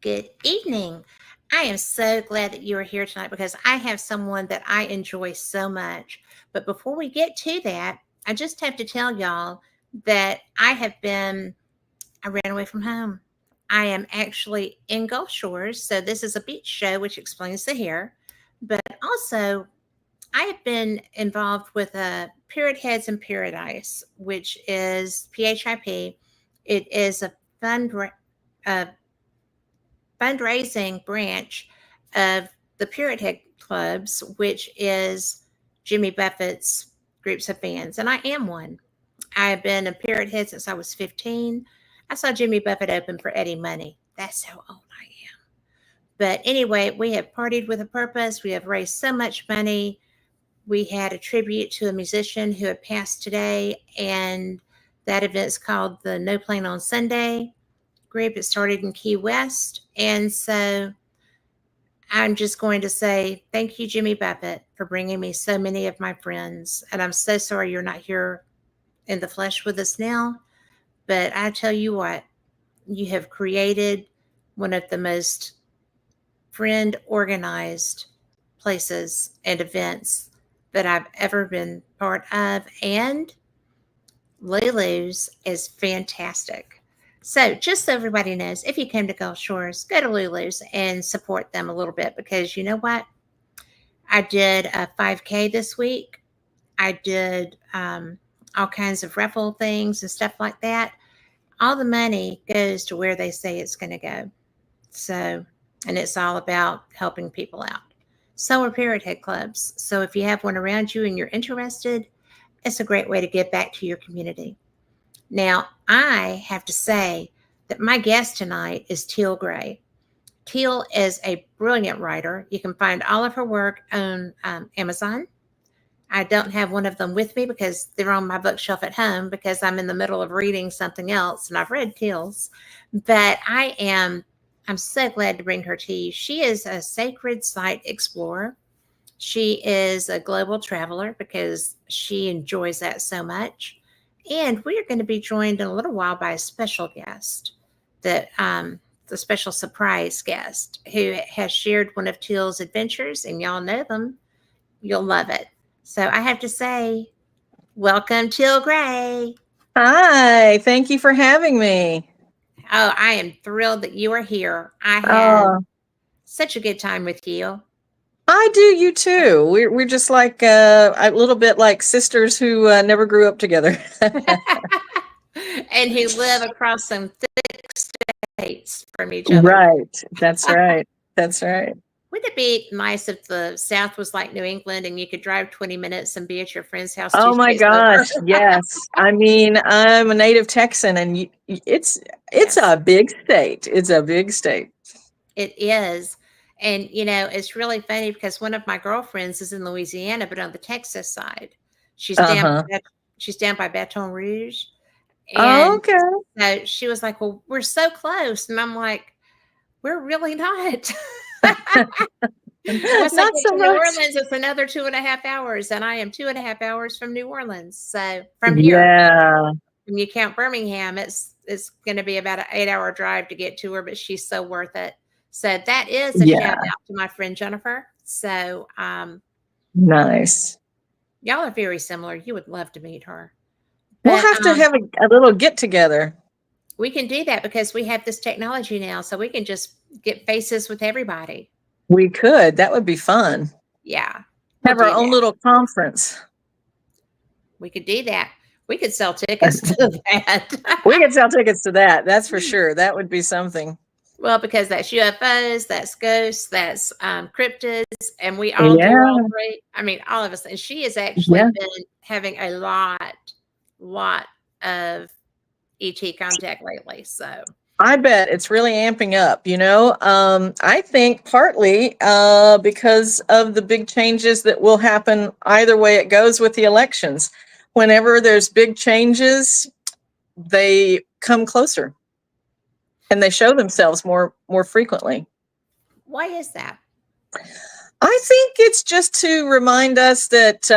Good evening. I am so glad that you are here tonight because I have someone that I enjoy so much. But before we get to that, I just have to tell y'all that I ran away from home. I am actually in Gulf Shores. So this is a beach show, which explains the hair. But also, I have been involved with Period Heads in Paradise, which is PHIP. It is a a fundraising branch of the Period Head Clubs, which is Jimmy Buffett's groups of fans. And I am one. I have been a Period Head since I was 15. I saw Jimmy Buffett open for Eddie Money. That's how old I am. But anyway, we have partied with a purpose. We have raised so much money. We had a tribute to a musician who had passed today, and that event is called the No Plane on Sunday group. It started in Key West. And so I'm just going to say thank you, Jimmy Buffett, for bringing me so many of my friends. And I'm so sorry you're not here in the flesh with us now. But I tell you what, you have created one of the most friend organized places and events that I've ever been part of. And Lulu's is fantastic. So, just so everybody knows, if you come to Gulf Shores, go to Lulu's and support them a little bit because you know what? I did a 5K this week. I did all kinds of raffle things and stuff like that. All the money goes to where they say it's going to go. So, and it's all about helping people out. So are Parrot Head Clubs. So, if you have one around you and you're interested, it's a great way to give back to your community. Now, I have to say that my guest tonight is Teal Gray. Teal is a brilliant writer. You can find all of her work on Amazon. I don't have one of them with me because they're on my bookshelf at home because I'm in the middle of reading something else and I've read Teal's. But I'm so glad to bring her to you. She is a sacred site explorer. She is a global traveler because she enjoys that so much. And we are going to be joined in a little while by a special guest, the special surprise guest who has shared one of Teal's adventures, and y'all know them. You'll love it. So I have to say, welcome, Teal Gray. Hi, thank you for having me. Oh, I am thrilled that you are here. I had such a good time with you. I do, you too. We're just like a little bit like sisters who never grew up together. And who live across some thick states from each other. Right. That's right. That's right. Wouldn't it be nice if the South was like New England and you could drive 20 minutes and be at your friend's house Oh two my states over? gosh, yes. I mean, I'm a native Texan, and it's Yes, a big state. It's a big state. it is. And, it's really funny because one of my girlfriends is in Louisiana, but on the Texas side. She's down, Uh-huh. she's down by Baton Rouge. Oh, And okay. so she was like, well, we're so close. And I'm like, we're really not. Once I Not get so to New much. Orleans, it's another 2.5 hours, and I am 2.5 hours from New Orleans. So from here, Yeah. when you count Birmingham, it's going to be about an 8-hour drive to get to her, but she's so worth it. So that is a Yeah. shout out to my friend Jennifer. So Nice. y'all are very similar. You would love to meet her, We'll but have to have a little get together. we can do that because we have this technology now, so we can just get faces with everybody. We could. That would be fun. Yeah, we'll Have our do own that. little conference. We could do that. We could sell tickets to that. We could sell tickets to that. That's for sure. That would be something. Well, because that's UFOs, that's ghosts, that's cryptids, and we all do Yeah. all three. I mean, all of us. And she has actually Yeah. been having a lot of ET contact lately. So I bet it's really amping up, I think partly because of the big changes that will happen either way it goes with the elections. Whenever there's big changes, they come closer and they show themselves more frequently. why is that? I think it's just to remind us that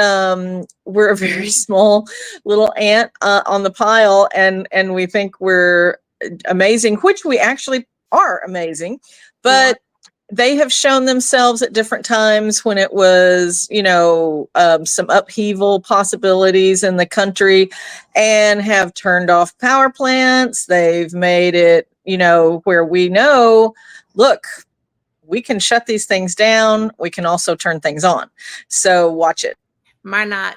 we're a very small little ant on the pile, and we think we're amazing, which we actually are amazing, Yeah. but they have shown themselves at different times when it was, some upheaval possibilities in the country, and have turned off power plants. They've made it, where we know, look, we can shut these things down. We can also turn things on. So watch it. Minot,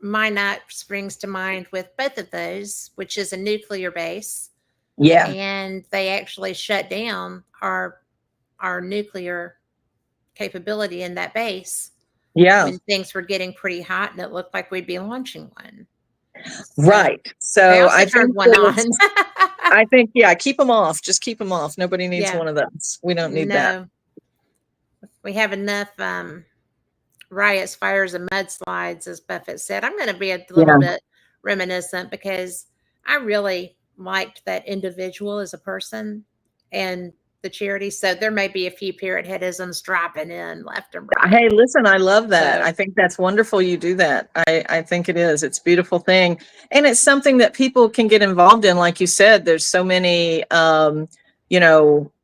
Minot springs to mind with both of those, which is a nuclear base, Yeah. and they actually shut down our nuclear capability in that base Yeah. when things were getting pretty hot and it looked like we'd be launching one. So Right. they So also I turned think one that on. yeah, keep them off. Just keep them off. Nobody needs Yeah. one of those. We don't need that. No, we have enough riots, fires, and mudslides, as Buffett said. I'm going to be a little Yeah. bit reminiscent because I really liked that individual as a person and the charity. So there may be a few parrot headisms dropping in left and right. Hey, listen, I love that. So I think that's wonderful you do that. I think it is. It's a beautiful thing. And it's something that people can get involved in. Like you said, there's so many,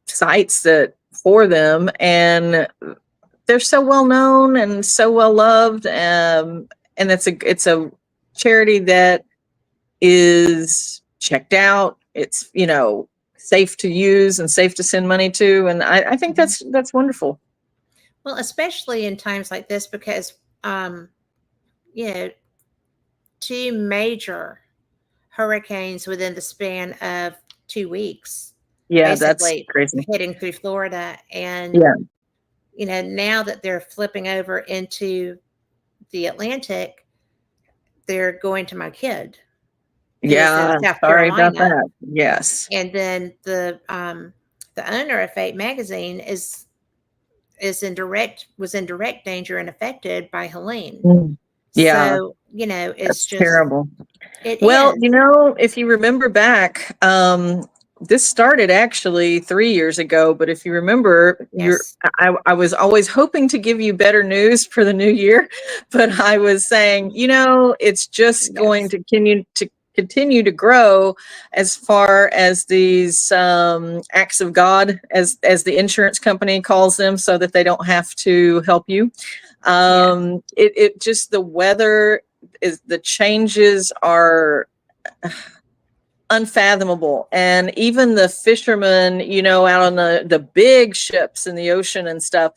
sites that for them, and they're so well known and so well loved. And it's a charity that is checked out. It's, safe to use and safe to send money to. And I think that's wonderful. well, especially in times like this, because you know, two major hurricanes within the span of 2 weeks, Yeah, that's basically crazy. hitting through Florida. And, Yeah. now that they're flipping over into the Atlantic, they're going to my kid who's in Yeah, South sorry about Carolina. that. Yes. And then the owner of Fate magazine is in direct was in direct danger and affected by Helene. Mm. Yeah, So, it's that's just terrible. it Well, is. if you remember back, this started actually 3 years ago, but if you remember, Yes. I was always hoping to give you better news for the new year, but I was saying, it's just going Yes. to continue to grow as far as these acts of God, as the insurance company calls them, so that they don't have to help you. Yes. It just, the weather is, the changes are unfathomable. And even the fishermen, out on the big ships in the ocean and stuff,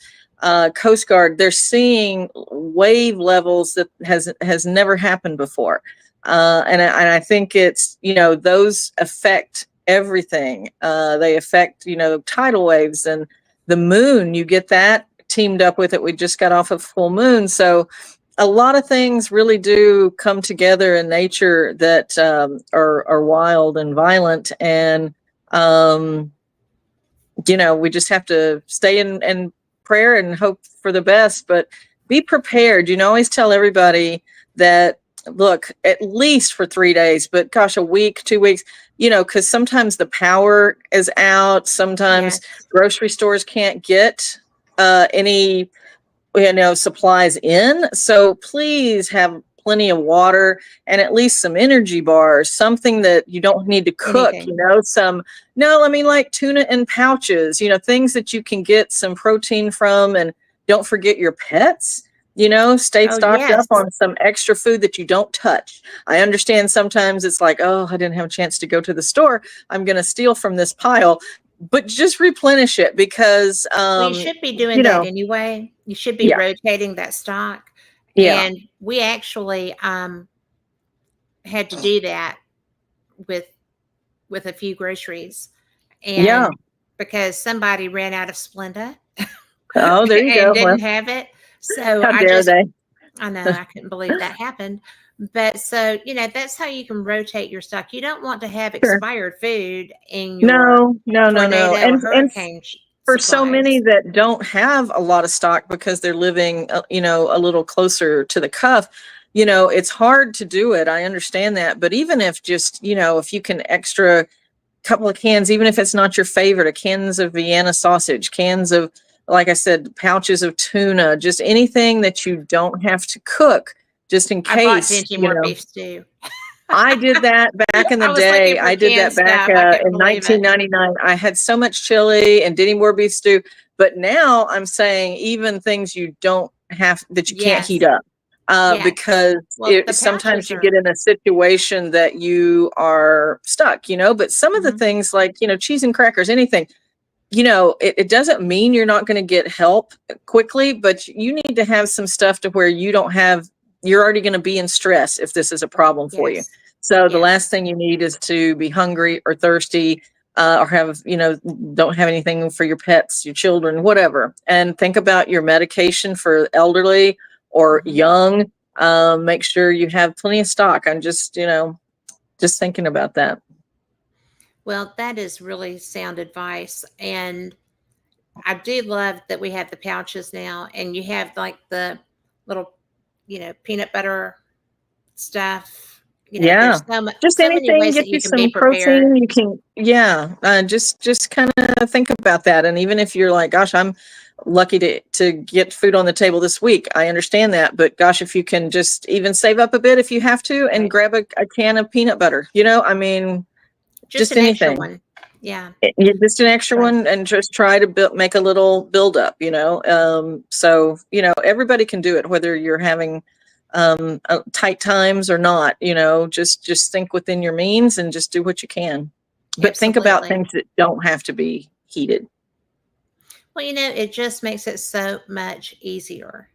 Coast Guard, they're seeing wave levels that has never happened before. And I think it's, those affect everything. They affect, tidal waves, and the moon, you get that teamed up with it. We just got off of full moon. So a lot of things really do come together in nature that are wild and violent. And, we just have to stay in prayer and hope for the best, but be prepared. Always tell everybody that, look, at least for 3 days, but gosh, a week, 2 weeks, because sometimes the power is out. Sometimes Yes. grocery stores can't get any supplies in. So please have plenty of water and at least some energy bars, something that you don't need to cook, Anything. no, I mean, like tuna in pouches, things that you can get some protein from. And don't forget your pets. Stay Oh, stocked up yes. on some extra food that you don't touch. I understand sometimes it's like, oh, I didn't have a chance to go to the store, I'm going to steal from this pile, but just replenish it, because Well, you should be doing that anyway. You should be yeah, rotating that stock. yeah, And we actually had to do that with a few groceries. yeah. And because somebody ran out of Splenda Oh, there you and go. Well, didn't have it. So how dare they? I know, I couldn't believe that happened. But so, that's how you can rotate your stock. You don't want to have Sure. expired food in your No, no, no, no. tornado or And hurricane for so many supplies. that don't have a lot of stock because they're living, a little closer to the cuff, it's hard to do it. I understand that. But even if just, if you can extra couple of cans, even if it's not your favorite, a cans of Vienna sausage, cans of, like I said, pouches of tuna, just anything that you don't have to cook, just in I bought case, dingy more beef stew. I did that back in the I was looking day. for I did canned that back stuff. I couldn't in believe it. 1999. I had so much chili and didn't more beef stew. But now I'm saying even things you don't have that you can't heat Yes. up, Yes. because Well, the sometimes pouches you get are. in a situation that you are stuck. But some of the Mhm. things like cheese and crackers, anything, it doesn't mean you're not going to get help quickly, but you need to have some stuff to where you're already going to be in stress if this is a problem for you. Yes. So the Yes. last thing you need is to be hungry or thirsty, or don't have anything for your pets, your children, whatever. And think about your medication for elderly or Mhm. young. Make sure you have plenty of stock. I'm just thinking about that. Well, that is really sound advice. And I do love that we have the pouches now, and you have like the little, peanut butter stuff. Yeah. There's Just so many anything, ways get that you you can be some prepared. protein. You can, yeah, just kind of think about that. And even if you're like, gosh, I'm lucky to get food on the table this week, I understand that. But gosh, if you can just even save up a bit if you have to and Right. grab a can of peanut butter, I mean, Just just an extra anything. one. Yeah. Just an extra So one, and just try to make a little build up, so everybody can do it, whether you're having tight times or not. Just think within your means and just do what you can, but think about absolutely. things that don't have to be heated. Well, it just makes it so much easier.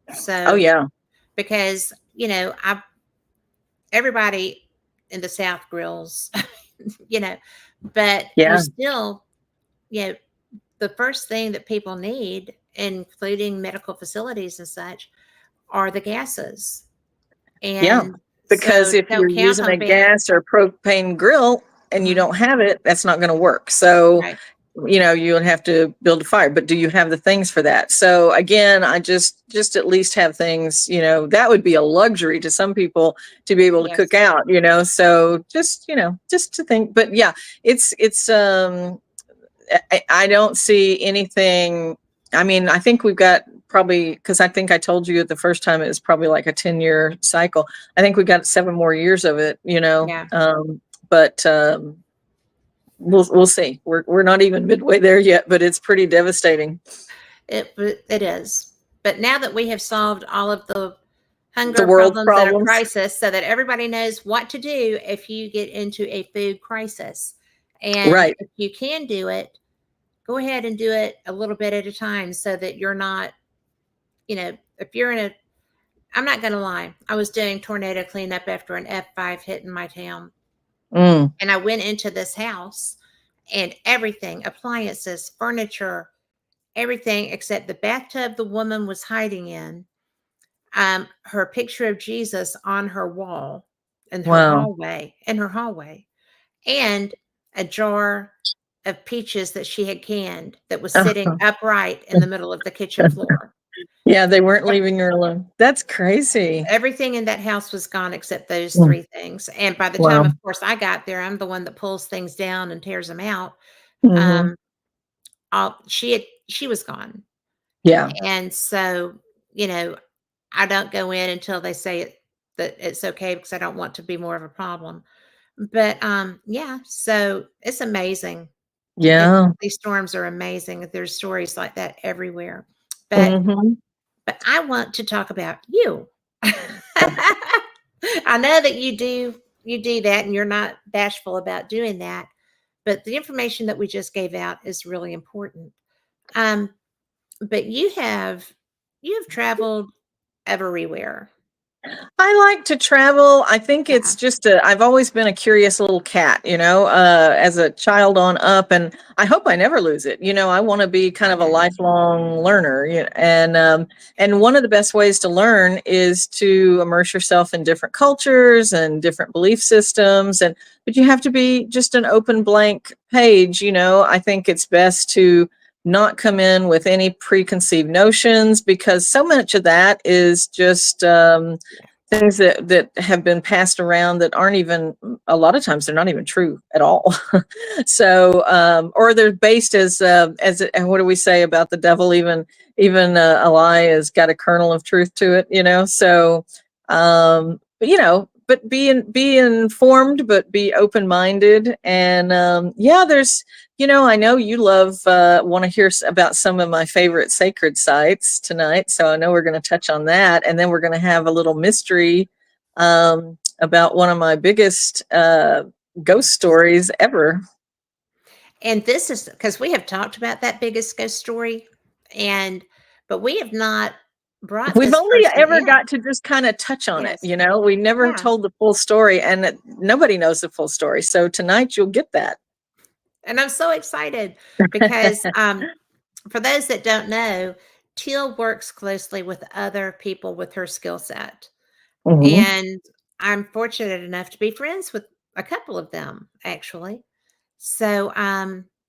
Oh So yeah. because, I everybody in the South grills, you know, but you Yeah. still, you know, the first thing that people need, including medical facilities and such, are the gases. Yeah, And because so if you're don't count using on a being gas or propane grill and you mhm, don't have it, that's not going to work. So, right. you'll have to build a fire, but do you have the things for that? So again, I just at least have things, that would be a luxury to some people to be able to cook Yes. out, so just to think, but yeah, it's I don't see anything. I mean, I think we've got probably, because I think I told you the first time it was probably like a 10-year cycle. I think we got 7 more years of it, Yeah. but we'll see. We're not even midway there yet, but it's pretty devastating. It is. But now that we have solved all of the The hunger world's problems that are problems. crisis, so that everybody knows what to do if you get into a food crisis. And Right. if you can do it, go ahead and do it a little bit at a time so that you're not, if you're in a, I'm not going to lie, I was doing tornado cleanup after an F5 hit in my town. Mm, And I went into this house and everything, appliances, furniture, everything except the bathtub the woman was hiding in, her picture of Jesus on her wall wow. in her hallway, and a jar of peaches that she had canned that was sitting upright in the middle of the kitchen floor. Yeah, they weren't leaving her alone. That's crazy. Everything in that house was gone except those Mm, 3 things, and by the time, wow. of course, I got there, I'm the one that pulls things down and tears them out. Hmm. Um, she was gone, Yeah. and so, you know, I don't go in until they say that it's okay because I don't want to be more of a problem. But, yeah, so it's amazing. Yeah. These storms are amazing. There's stories like that everywhere. But Hmm. I want to talk about you. I know that you do that and you're not bashful about doing that, but the information that we just gave out is really important. Um, but you have traveled everywhere. I like to travel. I think Yeah. it's I've always been a curious little cat, as a child on up, and I hope I never lose it. I want to be kind I of a know. lifelong learner, and one of the best ways to learn is to immerse yourself in different cultures and different belief systems, but you have to be just an open blank page. I think it's best to not come in with any preconceived notions, because so much of that is just things that have been passed around that aren't even, a lot of times they're not even true at all. So or they're based as what do we say about the devil, even a lie has got a kernel of truth to it, so but but be informed, but be open-minded. And yeah, there's, I know you love want to hear about some of my favorite sacred sites tonight, so I know we're going to touch on that, and then we're going to have a little mystery about one of my biggest ghost stories ever. And this is because we have talked about that biggest ghost story, and but we have not brought We've this only person ever in. got to just kind of touch on it, Yes. we never Yeah. told the full story, and nobody knows the full story. So tonight you'll get that. And I'm so excited because for those that don't know, Teal works closely with other people with her skill set. Mhm. And I'm fortunate enough to be friends with a couple of them, actually. So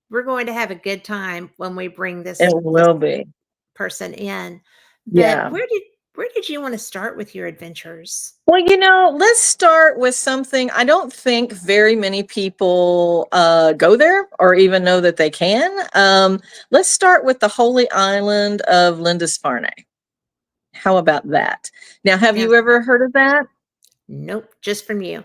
we're going to have a good time when we bring It this will be. person in. But Yeah. where did you want to start with your adventures? Well, let's start with something. I don't think very many people go there or even know that they can. Let's start with the holy island of Lindisfarne. How about that? Now, have Sounds you ever good. heard of that? Nope, just from you.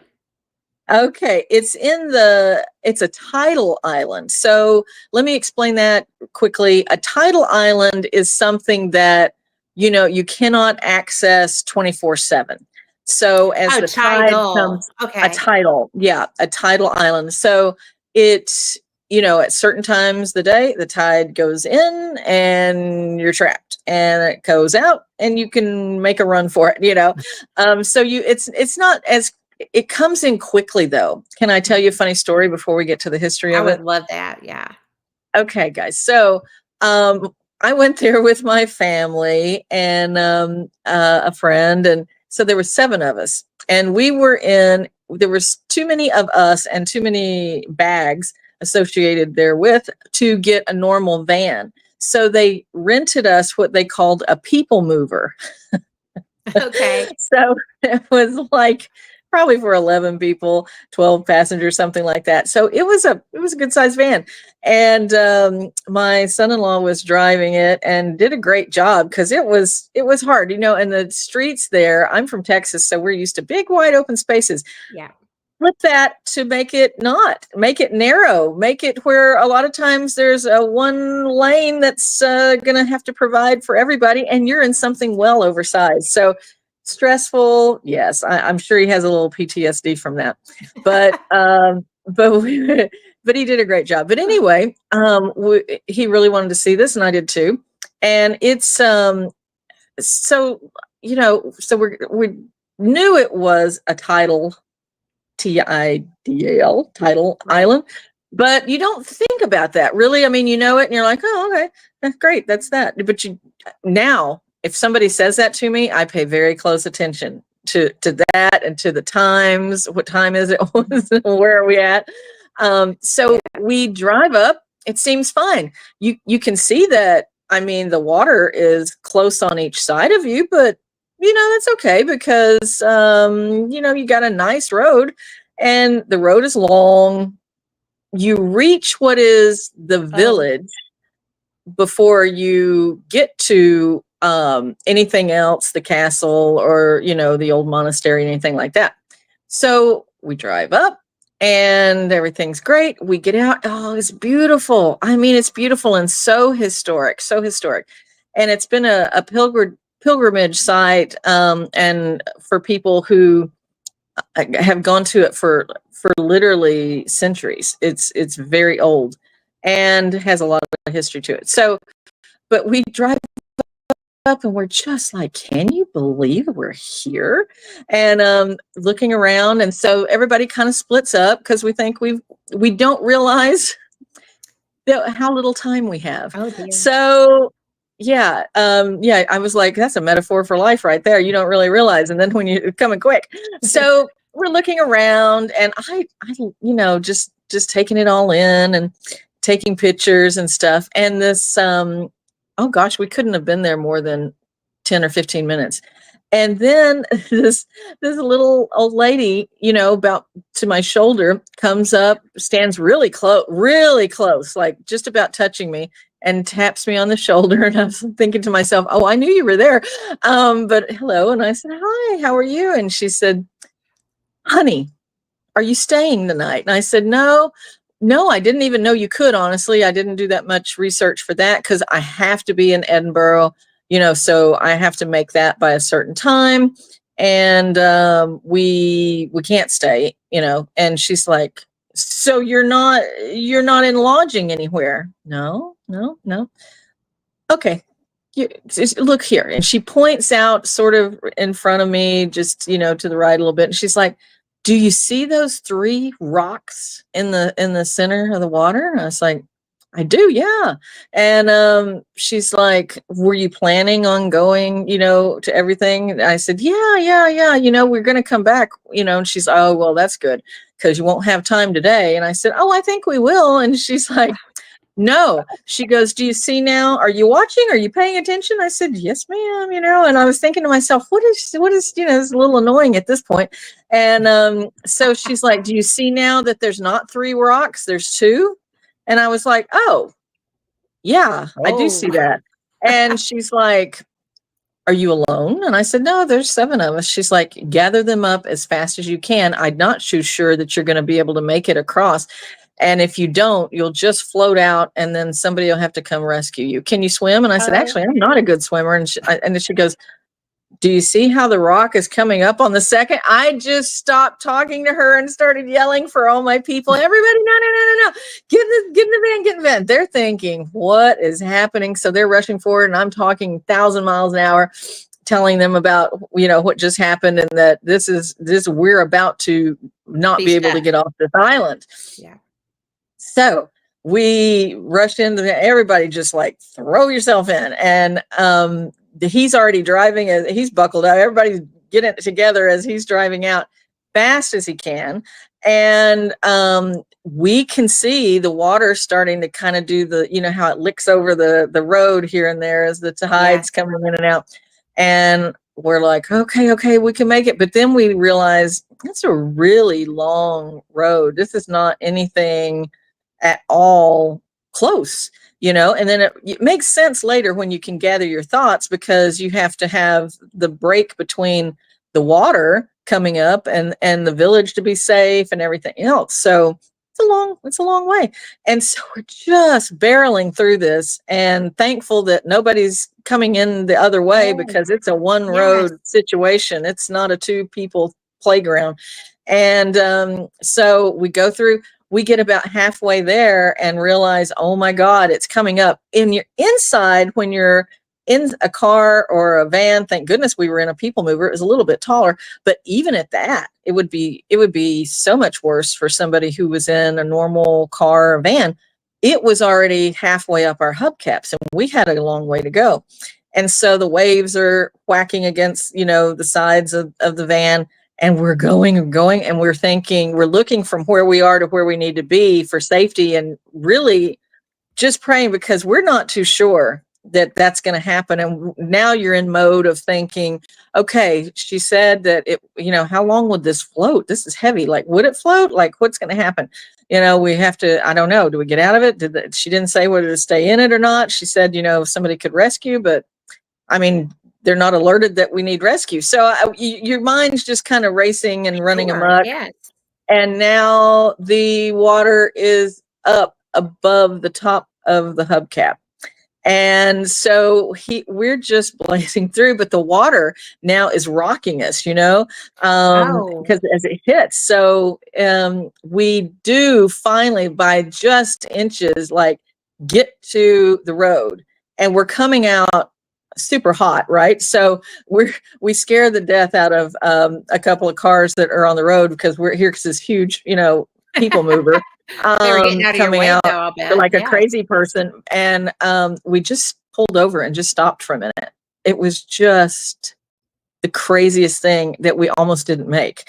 Okay, it's a tidal island. So let me explain that quickly. A tidal island is something that, you cannot access 24/7. So as Oh, the tide tidal. comes, Okay. a tidal island. So it's, at certain times of the day, the tide goes in and you're trapped, and it goes out and you can make a run for it. So it's not as it comes in quickly, though. Can I tell you a funny story before we get to the history I of would it? love that. Yeah. Okay, guys. So I went there with my family and a friend, and so there were 7 of us, and there was too many of us and too many bags associated therewith to get a normal van. So they rented us what they called a people mover. Okay. So it was like probably for 11 people, 12 passengers, something like that. So it was a good sized van. And my son-in-law was driving it and did a great job, because it was hard, and the streets there, I'm from Texas, so we're used to big wide open spaces. Yeah. Flip that to make it narrow, make it where a lot of times there's a one lane that's going to have to provide for everybody, and you're in something well oversized. So stressful. Yes, I'm sure he has a little PTSD from that, but but but he did a great job. But anyway, he really wanted to see this, and I did too. And it's so so we knew it was a TIDAL, tidal Right. island. But you don't think about that really. I mean, you know it and you're like, oh, okay, that's great. That's that. But now, if somebody says that to me, I pay very close attention to that and to the times. What time is it? Where are we at? So Yeah. we drive up. It seems fine. You can see that. I mean, the water is close on each side of you, but that's okay, because you got a nice road, and the road is long. You reach what is the Oh. village before you get to anything else, the castle, or the old monastery, anything like that. So we drive up and everything's great. We get out. Oh, it's beautiful. I mean, it's beautiful and so historic, so historic. And it's been a pilgrimage site, and for people who have gone to it for literally centuries. It's very old and has a lot of history to it. So, but we drive up and we're just like, can you believe we're here? And looking around, and so everybody kind of splits up, because we don't realize how little time we have. Oh dear. So yeah, I was like, that's a metaphor for life right there. You don't really realize, and then when you're coming quick. So we're looking around, and I just taking it all in and taking pictures and stuff. And this oh gosh, we couldn't have been there more than 10 or 15 minutes. And then this little old lady, about to my shoulder, comes up, stands really close, like just about touching me, and taps me on the shoulder. And I was thinking to myself, oh, I knew you were there. But hello. And I said, hi, how are you? And she said, honey, are you staying the night? And I said, no, I didn't even know you could, honestly. I didn't do that much research for that because I have to be in Edinburgh, so I have to make that by a certain time. And we can't stay, and she's like, so you're not in lodging anywhere? No, no, no. Okay. Look here. And she points out sort of in front of me, just, to the right a little bit. And she's like, do you see those 3 rocks in the center of the water? And I was like, I do, yeah. And she's like, were you planning on going, to everything? And I said, yeah, yeah, yeah. We're going to come back, and she's, oh, well, that's good because you won't have time today. And I said, oh, I think we will. And she's like, no, she goes, do you see now? Are you watching? Are you paying attention? I said, yes, ma'am, and I was thinking to myself, what is, it's a little annoying at this point. And so she's like, do you see now that there's not 3 rocks? There's 2. And I was like, oh, yeah, I do see that. And she's like, are you alone? And I said, no, there's 7 of us. She's like, gather them up as fast as you can. I'm not too sure that you're going to be able to make it across. And if you don't, you'll just float out and then somebody will have to come rescue you. Can you swim? And I said, actually, I'm not a good swimmer. And then she goes, do you see how the rock is coming up on the second? I just stopped talking to her and started yelling for all my people. Everybody, no, no, no, no, no. Get in the van. They're thinking, what is happening? So they're rushing forward and I'm talking 1,000 miles an hour, telling them about, what just happened and that we're about to not be able to get off this island. Yeah. So we rushed into everybody, just like throw yourself in. And he's already driving, he's buckled up. Everybody's getting it together as he's driving out fast as he can. And we can see the water starting to kind of do the, how it licks over the road here and there as the tides coming in and out. And we're like, okay, we can make it. But then we realize it's a really long road. This is not anything at all close, and then it makes sense later when you can gather your thoughts because you have to have the break between the water coming up and the village to be safe and everything else. So it's a long way. And so we're just barreling through this and thankful that nobody's coming in the other way because it's a one road situation. It's not a 2 people playground. And so we go through. We get about halfway there and realize, oh my God, it's coming up. In your inside, when you're in a car or a van, thank goodness we were in a people mover. It was a little bit taller, but even at that, it would be so much worse for somebody who was in a normal car or van. It was already halfway up our hubcaps and we had a long way to go. And so the waves are whacking against, the sides of the van. And we're going and going, and we're thinking, we're looking from where we are to where we need to be for safety and really just praying because we're not too sure that that's going to happen. And now you're in mode of thinking, okay, she said that it, how long would this float? This is heavy. Like, would it float? Like, what's going to happen? We have to, I don't know. Do we get out of it? She didn't say whether to stay in it or not. She said, somebody could rescue, but I mean, they're not alerted that we need rescue. So your mind's just kind of racing and running amok. Yes. And now the water is up above the top of the hubcap. And so we're just blazing through, but the water now is rocking us, because as it hits. So we do finally, by just inches, like get to the road, and we're coming out super hot, right? So we scare the death out of a couple of cars that are on the road because we're here because this huge, people mover coming out though, like a crazy person. And we just pulled over and just stopped for a minute. It was just the craziest thing that we almost didn't make.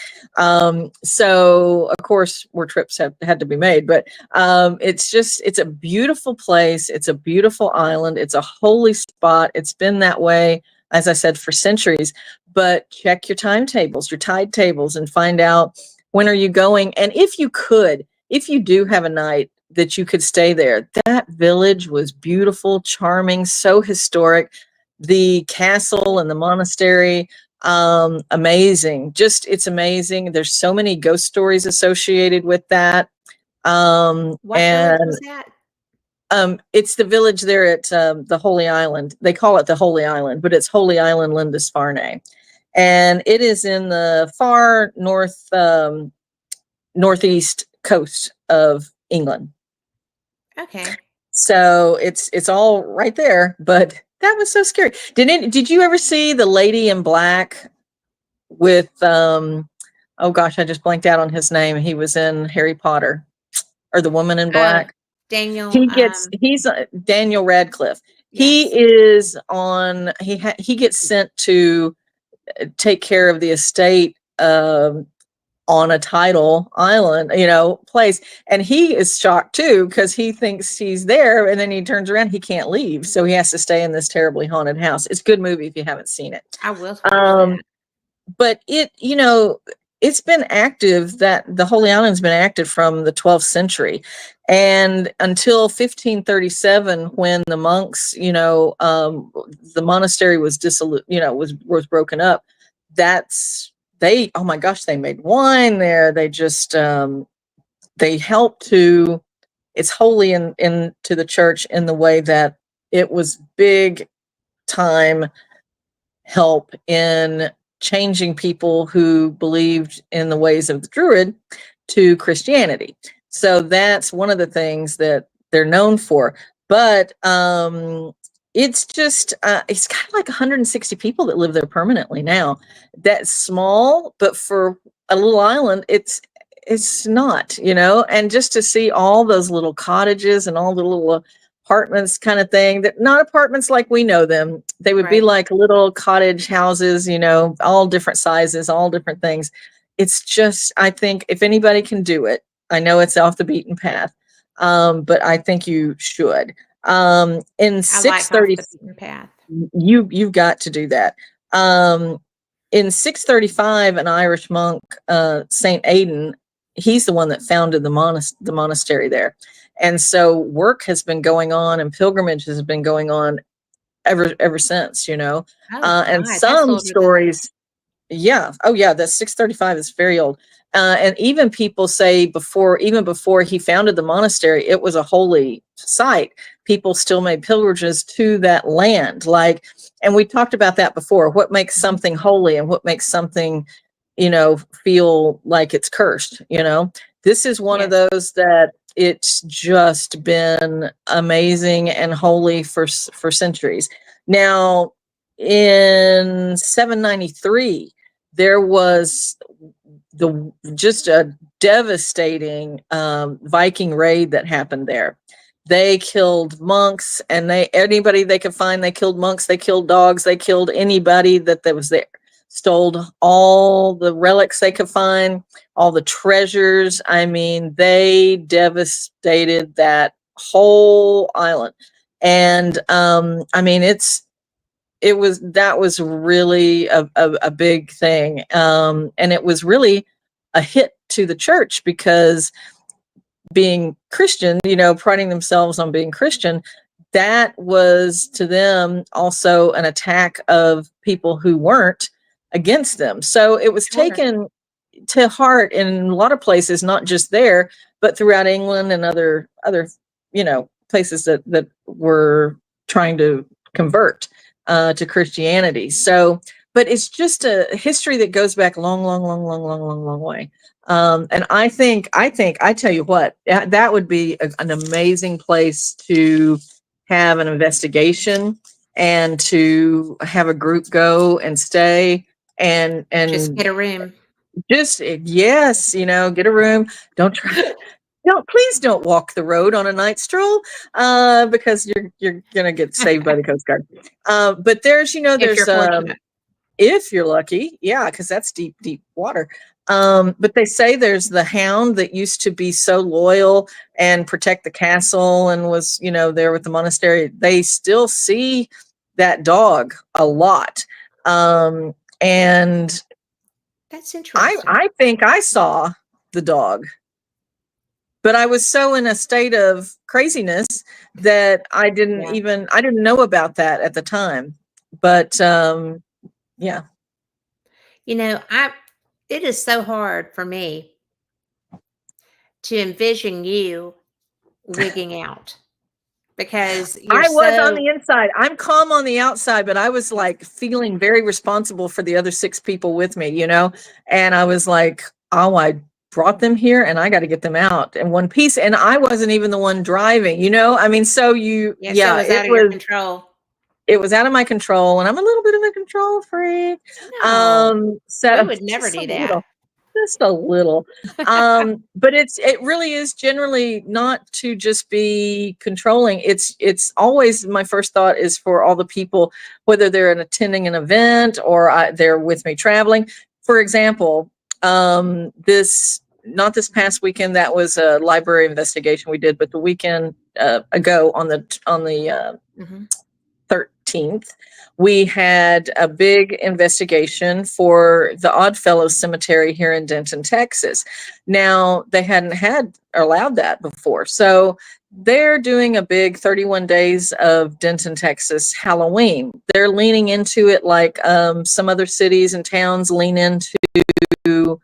So of course more trips had to be made, but it's a beautiful place. It's a beautiful island. It's a holy spot. It's been that way, as I said, for centuries. But check your timetables, your tide tables, and find out when are you going. And if you do have a night that you could stay there, that village was beautiful, charming, so historic. The castle and the monastery Amazing. Just, it's amazing. There's so many ghost stories associated with that. What village And was that? it's the village there at the Holy Island. They call it the Holy Island, but it's Holy Island Lindisfarne. And it is in the far northeast coast of England. Okay. So it's all right there, but that was so scary. Did you ever see The Lady in Black with oh gosh, I just blanked out on his name. He was in Harry Potter, or The Woman in Oh, Black. Daniel. He's Daniel Radcliffe. He Yes. is on he gets sent to take care of the estate on a tidal island, place. And he is shocked too, because he thinks he's there, and then he turns around, he can't leave. So he has to stay in this terribly haunted house. It's a good movie if you haven't seen it. I will watch Um, that. but it's been active, that the Holy Island's been active from the 12th century and until 1537, when the monks, the monastery was dissolute, was broken up. That's they Oh my gosh, they made wine there. They just they helped to it's holy in to the church, in the way that it was big time help in changing people who believed in the ways of the Druid to Christianity. So that's one of the things that they're known for. But it's kind of like 160 people that live there permanently now. That's small, but for a little island, it's not, and just to see all those little cottages and all the little apartments kind of thing, that not apartments like we know them. They would be Right. like little cottage houses, all different sizes, all different things. It's just, I think if anybody can do it, I know it's off the beaten path, but I think you should. In I like off 630, the beaten path. you've got to do that. In 635, an Irish monk, Saint Aidan, he's the one that founded the monastery there. And so work has been going on, and pilgrimage has been going on ever since, Oh and my, that's some older than that. stories. Yeah. Oh, yeah. That 635 is very old. And even people say even before he founded the monastery, it was a holy site. People still made pilgrimages to that land. And we talked about that before. What makes something holy and what makes something, feel like it's cursed? This is one of Yes. those that it's just been amazing and holy for centuries. Now, in 793, there was just a devastating Viking raid that happened there. They killed monks, and anybody they could find. They killed monks, they killed dogs, they killed anybody that was there. Stole all the relics they could find, all the treasures. I mean, they devastated that whole island. And I mean, that was really a big thing, and it was really a hit to the church, because being Christian, priding themselves on being Christian, that was to them also an attack of people who weren't against them. So it was Sure. taken to heart in a lot of places, not just there, but throughout England and other places that were trying to convert to Christianity. So, but it's just a history that goes back long, long, long, long, long, long, long way. And I tell you what, that would be an amazing place to have an investigation, and to have a group go and stay, and Just get a room. just yes, get a room. Don't try. Please don't walk the road on a night stroll, because you're gonna get saved by the Coast Guard. But If you're fortunate. if you're lucky, yeah, because that's deep, deep water. But they say there's the hound that used to be so loyal and protect the castle, and was, there with the monastery. They still see that dog a lot. And That's I interesting. I think I saw the dog, but I was so in a state of craziness that I didn't know about that at the time. But yeah. You know, it is so hard for me to envision you wigging out because you're I was on so. the inside. I'm calm on the outside, but I was like feeling very responsible for the other 6 people with me, and I was like, oh, I brought them here and I got to get them out in one piece. And I wasn't even the one driving. I mean, Yes, it was out of your control. it was out of my control, and I'm a little bit of a control freak. No, we So would never just a do that. little, just a little. But it really is generally not to just be controlling. It's always my first thought is for all the people, whether they're attending an event or they're with me traveling. For example, this not this past weekend, that was a library investigation we did, but the weekend ago on the Hmm. 13th, we had a big investigation for the Oddfellows Cemetery here in Denton, Texas. Now, they hadn't allowed that before. So they're doing a big 31 days of Denton, Texas Halloween. They're leaning into it like some other cities and towns lean into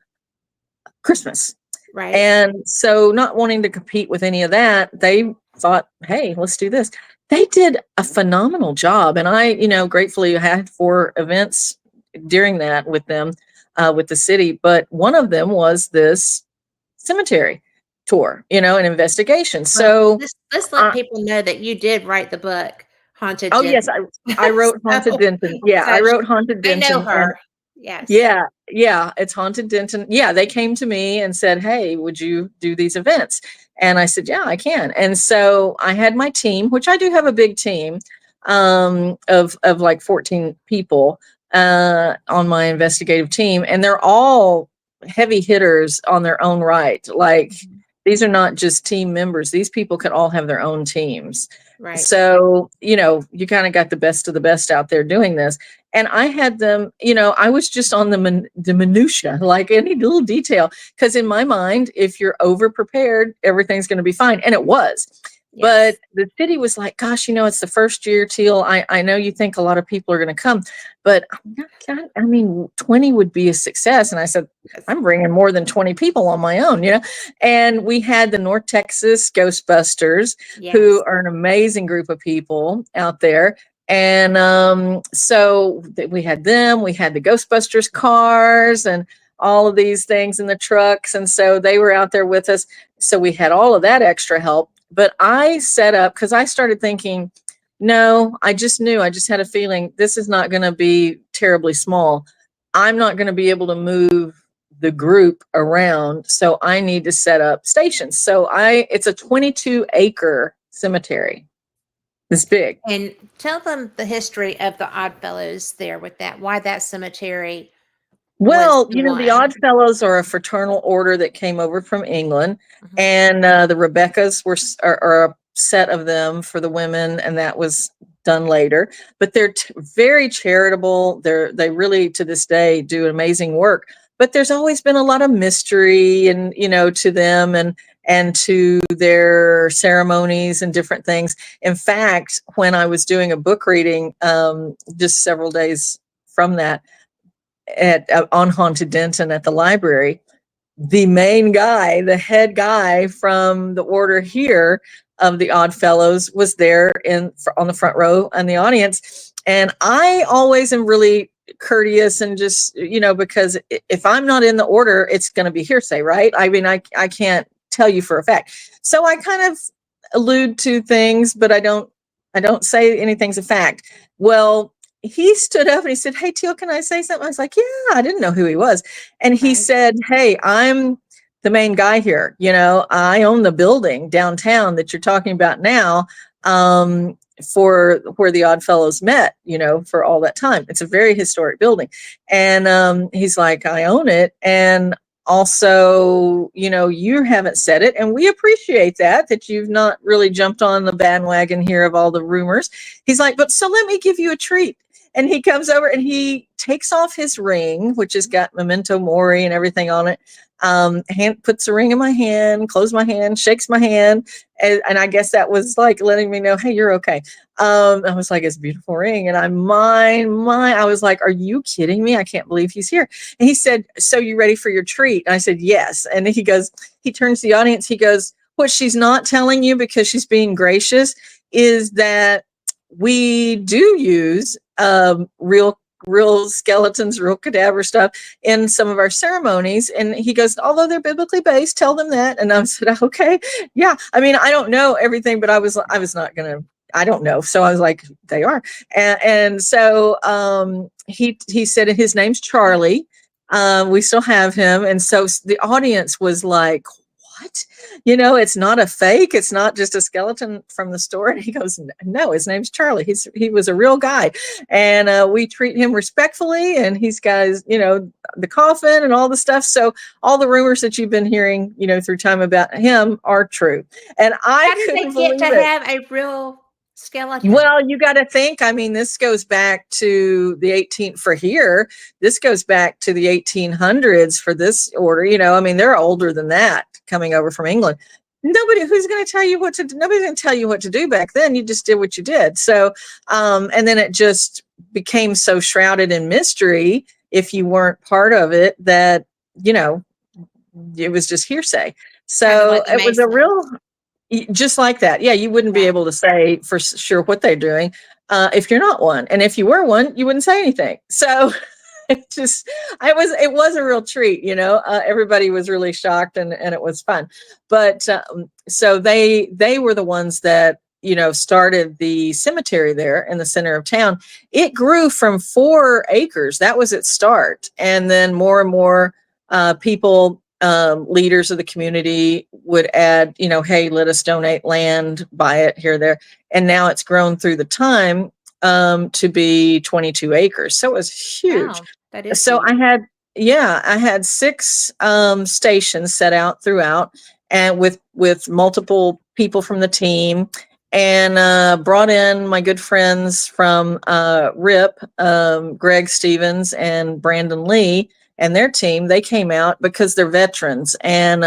Christmas. Right. And so, not wanting to compete with any of that, they thought, hey, let's do this. They did a phenomenal job. And gratefully had 4 events during that with them, with the city. But one of them was this cemetery tour, an investigation. Well, So, let's let uh, people know that you did write the book, Haunted oh, yes, Denton. I wrote Haunted So, Denton. Yeah, so I wrote Haunted they know Denton. And her. Yes. yeah, it's Haunted Denton. Yeah, they came to me and said, "Hey, would you do these events?" And I said, "Yeah, I can." And so I had my team, which I do have a big team, of like 14 people on my investigative team, and they're all heavy hitters on their own right. Like, Mhm. these are not just team members; these people could all have their own teams. Right. So, you kind of got the best of the best out there doing this. And I had them, I was just on the minutia, like any little detail, because in my mind, if you're over prepared, everything's going to be fine. And it was. But Yes. the city was like, gosh, it's the first year, Teal. I know you think a lot of people are going to come, but I mean, 20 would be a success. And I said, Yes. I'm bringing more than 20 people on my own. And we had the North Texas Ghostbusters, Yes. who are an amazing group of people out there. And so we had them, we had the Ghostbusters cars and all of these things in the trucks. And so they were out there with us. So we had all of that extra help. But I set up, because I started thinking, no, I just knew, I just had a feeling this is not going to be terribly small. I'm not going to be able to move the group around. So I need to set up stations. So it's a 22-acre cemetery. It's big. And tell them the history of the Oddfellows there with that, why that cemetery was Well, the the one. Oddfellows are a fraternal order that came over from England, Mhm. and the Rebeccas are a set of them for the women, and that was done later. But they're very charitable. They really, to this day, do amazing work. But there's always been a lot of mystery, and to them, and to their ceremonies and different things. In fact, when I was doing a book reading, just several days from that, on Haunted Denton at the library, the main guy, the head guy from the order here of the Odd Fellows, was there on the front row in the audience. And I always am really courteous, and just, because if I'm not in the order, it's going to be hearsay, right? I mean, I can't tell you for a fact. So I kind of allude to things, but I don't say anything's a fact. Well, he stood up and he said, "Hey, Teal, can I say something?" I was like, "Yeah," I didn't know who he was. And he Right. said, "Hey, I'm the main guy here. I own the building downtown that you're talking about now, for where the Oddfellows met, for all that time. It's a very historic building." And he's like, "I own it. And also, you haven't said it. And we appreciate that you've not really jumped on the bandwagon here of all the rumors." He's like, "But so let me give you a treat." And he comes over and he takes off his ring, which has got memento mori and everything on it. puts a ring in my hand, closes my hand, shakes my hand. And I guess that was like letting me know, hey, you're okay. I was like, it's a beautiful ring. And I was like, are you kidding me? I can't believe he's here. And he said, so you ready for your treat? And I said, yes. And he turns to the audience. He goes, what she's not telling you, because she's being gracious, is that we do use real skeletons, real cadaver stuff in some of our ceremonies. And he goes, although they're biblically based, tell them that. And I said, okay, yeah. I mean, I don't know everything, but I was not going to, I don't know. So I was like, they are. And so he said his name's Charlie. We still have him. And so the audience was like, what? It's not a fake. It's not just a skeleton from the store. And he goes, no, his name's Charlie. He was a real guy. And we treat him respectfully. And he's got his, the coffin and all the stuff. So all the rumors that you've been hearing, through time about him are true. And How did they get to have a real skeleton? Well, you got to think, I mean, this goes back to the 18th for here. This goes back to the 1800s for this order. I mean, they're older than that coming over from England. Nobody's going to tell you what to do back then. You just did what you did. So, and then it just became so shrouded in mystery if you weren't part of it that, it was just hearsay. So it was a real, just like that. Yeah, you wouldn't be able to say for sure what they're doing if you're not one. And if you were one, you wouldn't say anything. So it was a real treat, everybody was really shocked and it was fun. But so they were the ones that, started the cemetery there in the center of town. It grew from 4 acres. That was its start. And then more and more people, leaders of the community would add, hey, let us donate land, buy it here, there. And now it's grown through the time to be 22 acres. So it was huge. Wow, that is so huge. I had 6 stations set out throughout, and with multiple people from the team, and brought in my good friends from RIP, Greg Stevens and Brandon Lee and their team. They came out because they're veterans, and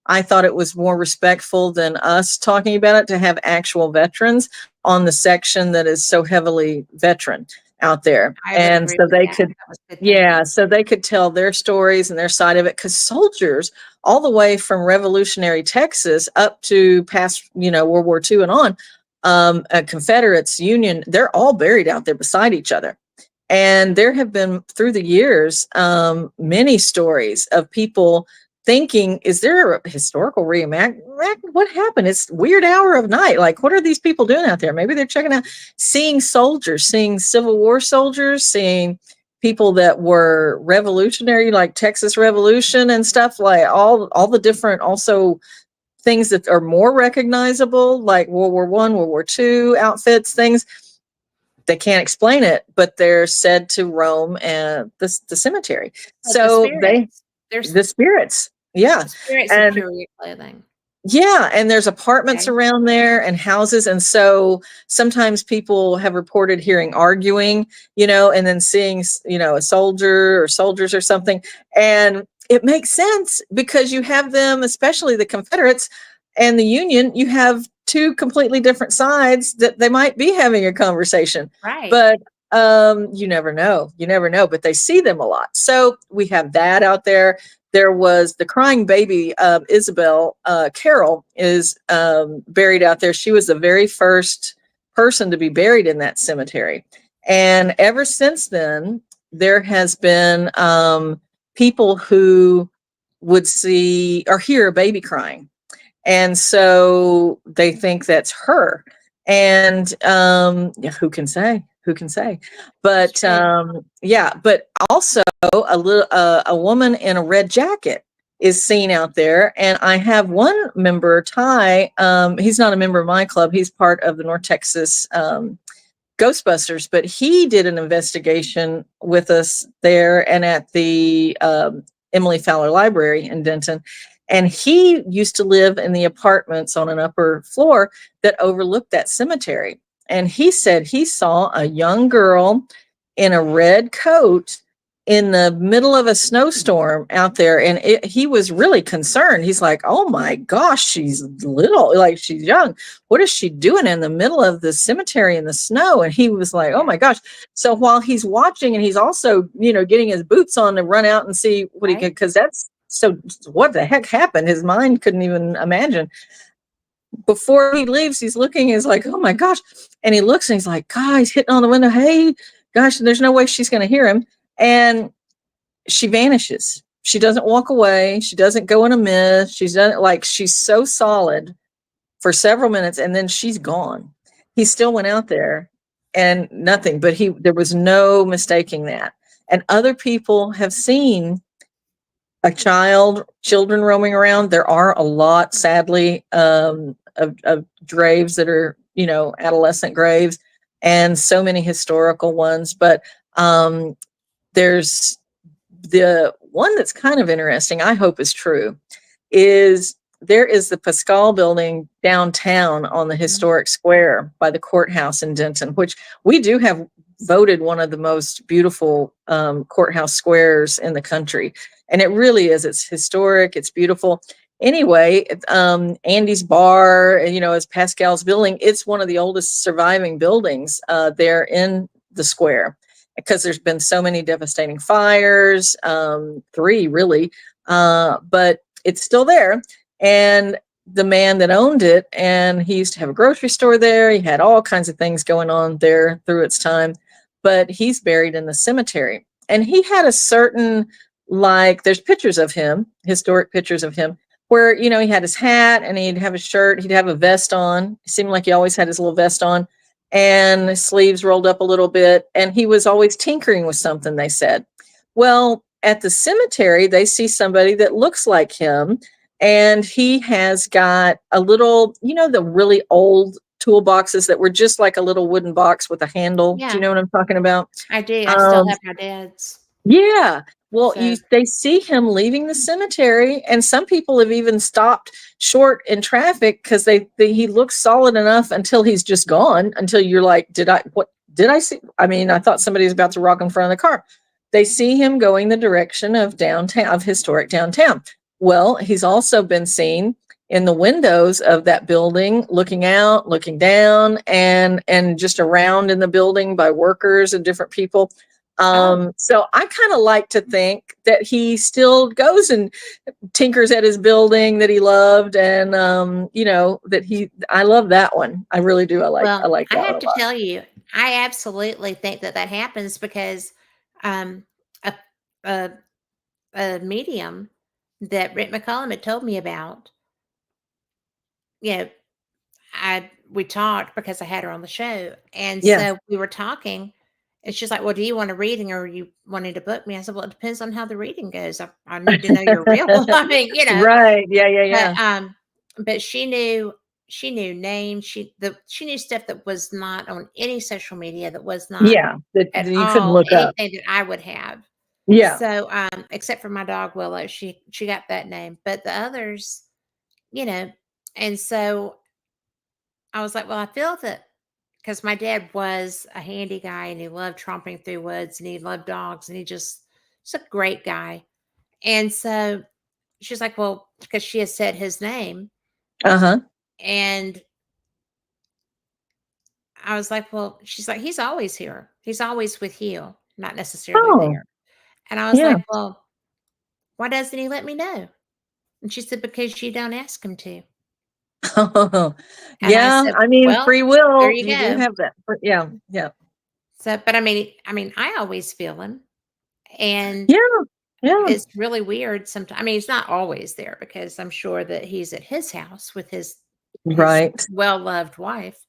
I thought it was more respectful than us talking about it to have actual veterans on the section that is so heavily veteran out there. And so they could, so they could tell their stories and their side of it, because soldiers all the way from revolutionary Texas up to past, World War II and on, Confederates, Union, they're all buried out there beside each other. And there have been, through the years, many stories of people thinking, is there a historical reenactment? What happened? It's weird hour of night. Like, what are these people doing out there? Maybe they're checking out, seeing soldiers, seeing Civil War soldiers, seeing people that were revolutionary, like Texas Revolution and stuff, like all the different also things that are more recognizable, like World War I, World War II outfits, things. They can't explain it, but they're said to roam the cemetery. So the spirits. Yeah. The spirits of period clothing. Yeah. And there's apartments around there and houses. And so sometimes people have reported hearing arguing, and then seeing, a soldier or soldiers or something. And it makes sense because you have them, especially the Confederates and the Union, you have 2 completely different sides that they might be having a conversation. Right. But you never know. But they see them a lot. So we have that out there. There was the crying baby, Isabel Carroll is buried out there. She was the very first person to be buried in that cemetery. And ever since then, there has been people who would see or hear a baby crying. And so they think that's her. And who can say? But but also a woman in a red jacket is seen out there. And I have one member, Ty, he's not a member of my club. He's part of the North Texas Ghostbusters, but he did an investigation with us there and at the Emily Fowler Library in Denton. And he used to live in the apartments on an upper floor that overlooked that cemetery. And he said he saw a young girl in a red coat in the middle of a snowstorm out there, and he was really concerned. He's like, oh my gosh, she's little, like she's young. What is she doing in the middle of the cemetery in the snow? And he was like, oh Yeah. my gosh. So while he's watching, and he's also, getting his boots on to run out and see what he Right. could, because that's so, what the heck happened? His mind couldn't even imagine. Before he leaves, he's looking, he's like, oh my gosh. And he looks and he's like, God, he's hitting on the window. Hey, gosh, there's no way she's going to hear him. And she vanishes. She doesn't walk away. She doesn't go in a mist. She's done, like, she's so solid for several minutes, and then she's gone. He still went out there and nothing, but there was no mistaking that. And other people have seen children roaming around. There are a lot, sadly, of graves that are, adolescent graves, and so many historical ones. But there's the one that's kind of interesting, I hope is true, is there is the Pascal building downtown on the historic square by the courthouse in Denton, which we do have voted one of the most beautiful courthouse squares in the country. And it really is. It's historic. It's beautiful. Anyway, Andy's Bar, is Pascal's building. It's one of the oldest surviving buildings there in the square, because there's been so many devastating fires, 3 really, but it's still there. And the man that owned it, and he used to have a grocery store there. He had all kinds of things going on there through its time, but he's buried in the cemetery. And he had a certain, like, there's pictures of him, historic pictures of him, where, he had his hat and he'd have a shirt, he'd have a vest on. It seemed like he always had his little vest on and his sleeves rolled up a little bit. And he was always tinkering with something, they said. Well, at the cemetery, they see somebody that looks like him. And he has got a little, the really old toolboxes that were just like a little wooden box with a handle. Do you Yeah, know what I'm talking about? I do. I still Um, have my dad's. yeah. Well, So, they see him leaving the cemetery, and some people have even stopped short in traffic because he looks solid enough until he's just gone. Until you're like, what did I see? I mean, I thought somebody was about to rock in front of the car. They see him going the direction of downtown, of historic downtown. Well, he's also been seen in the windows of that building, looking out, looking down, and just around in the building by workers and different people. oh, So I kind of like to think that he still goes and tinkers at his building that he loved, and I love that one. I really do. I well, like I that one have a to lot. tell you, I absolutely think that that happens because um, a, a, a medium that Rick McCollum had told me about, you know, we talked because I had her on the show, and Yeah. so we were talking, and she's like, "Well, do you want a reading, or are you wanting to book me?" I said, "Well, it depends on how the reading goes. I need to know you're real." I mean, Right. Yeah. Yeah. but Yeah. but she knew names. She knew stuff that was not on any social media, that was not Yeah. That at you couldn't all look up. anything that I would have. Yeah. So except for my dog Willow, she got that name, but the others, you know, and so I was like, well, I feel that because my dad was a handy guy and he loved tromping through woods and he loved dogs and he's a great guy. And so she's like, well, because she has said his name. Uh-huh. And I was like, well, she's like, he's always here. He's always with you, not necessarily Oh, there. And I was yeah. like, well, why doesn't he let me know? And she said, because you don't ask him to. And I Yeah. said, I mean, well, free there will, you you do go. have that. Yeah. Yeah. So, but I mean, I always feel him. And Yeah. Yeah. it's really weird sometimes. I mean, he's not always there because I'm sure that he's at his house with his Right. well-loved wife.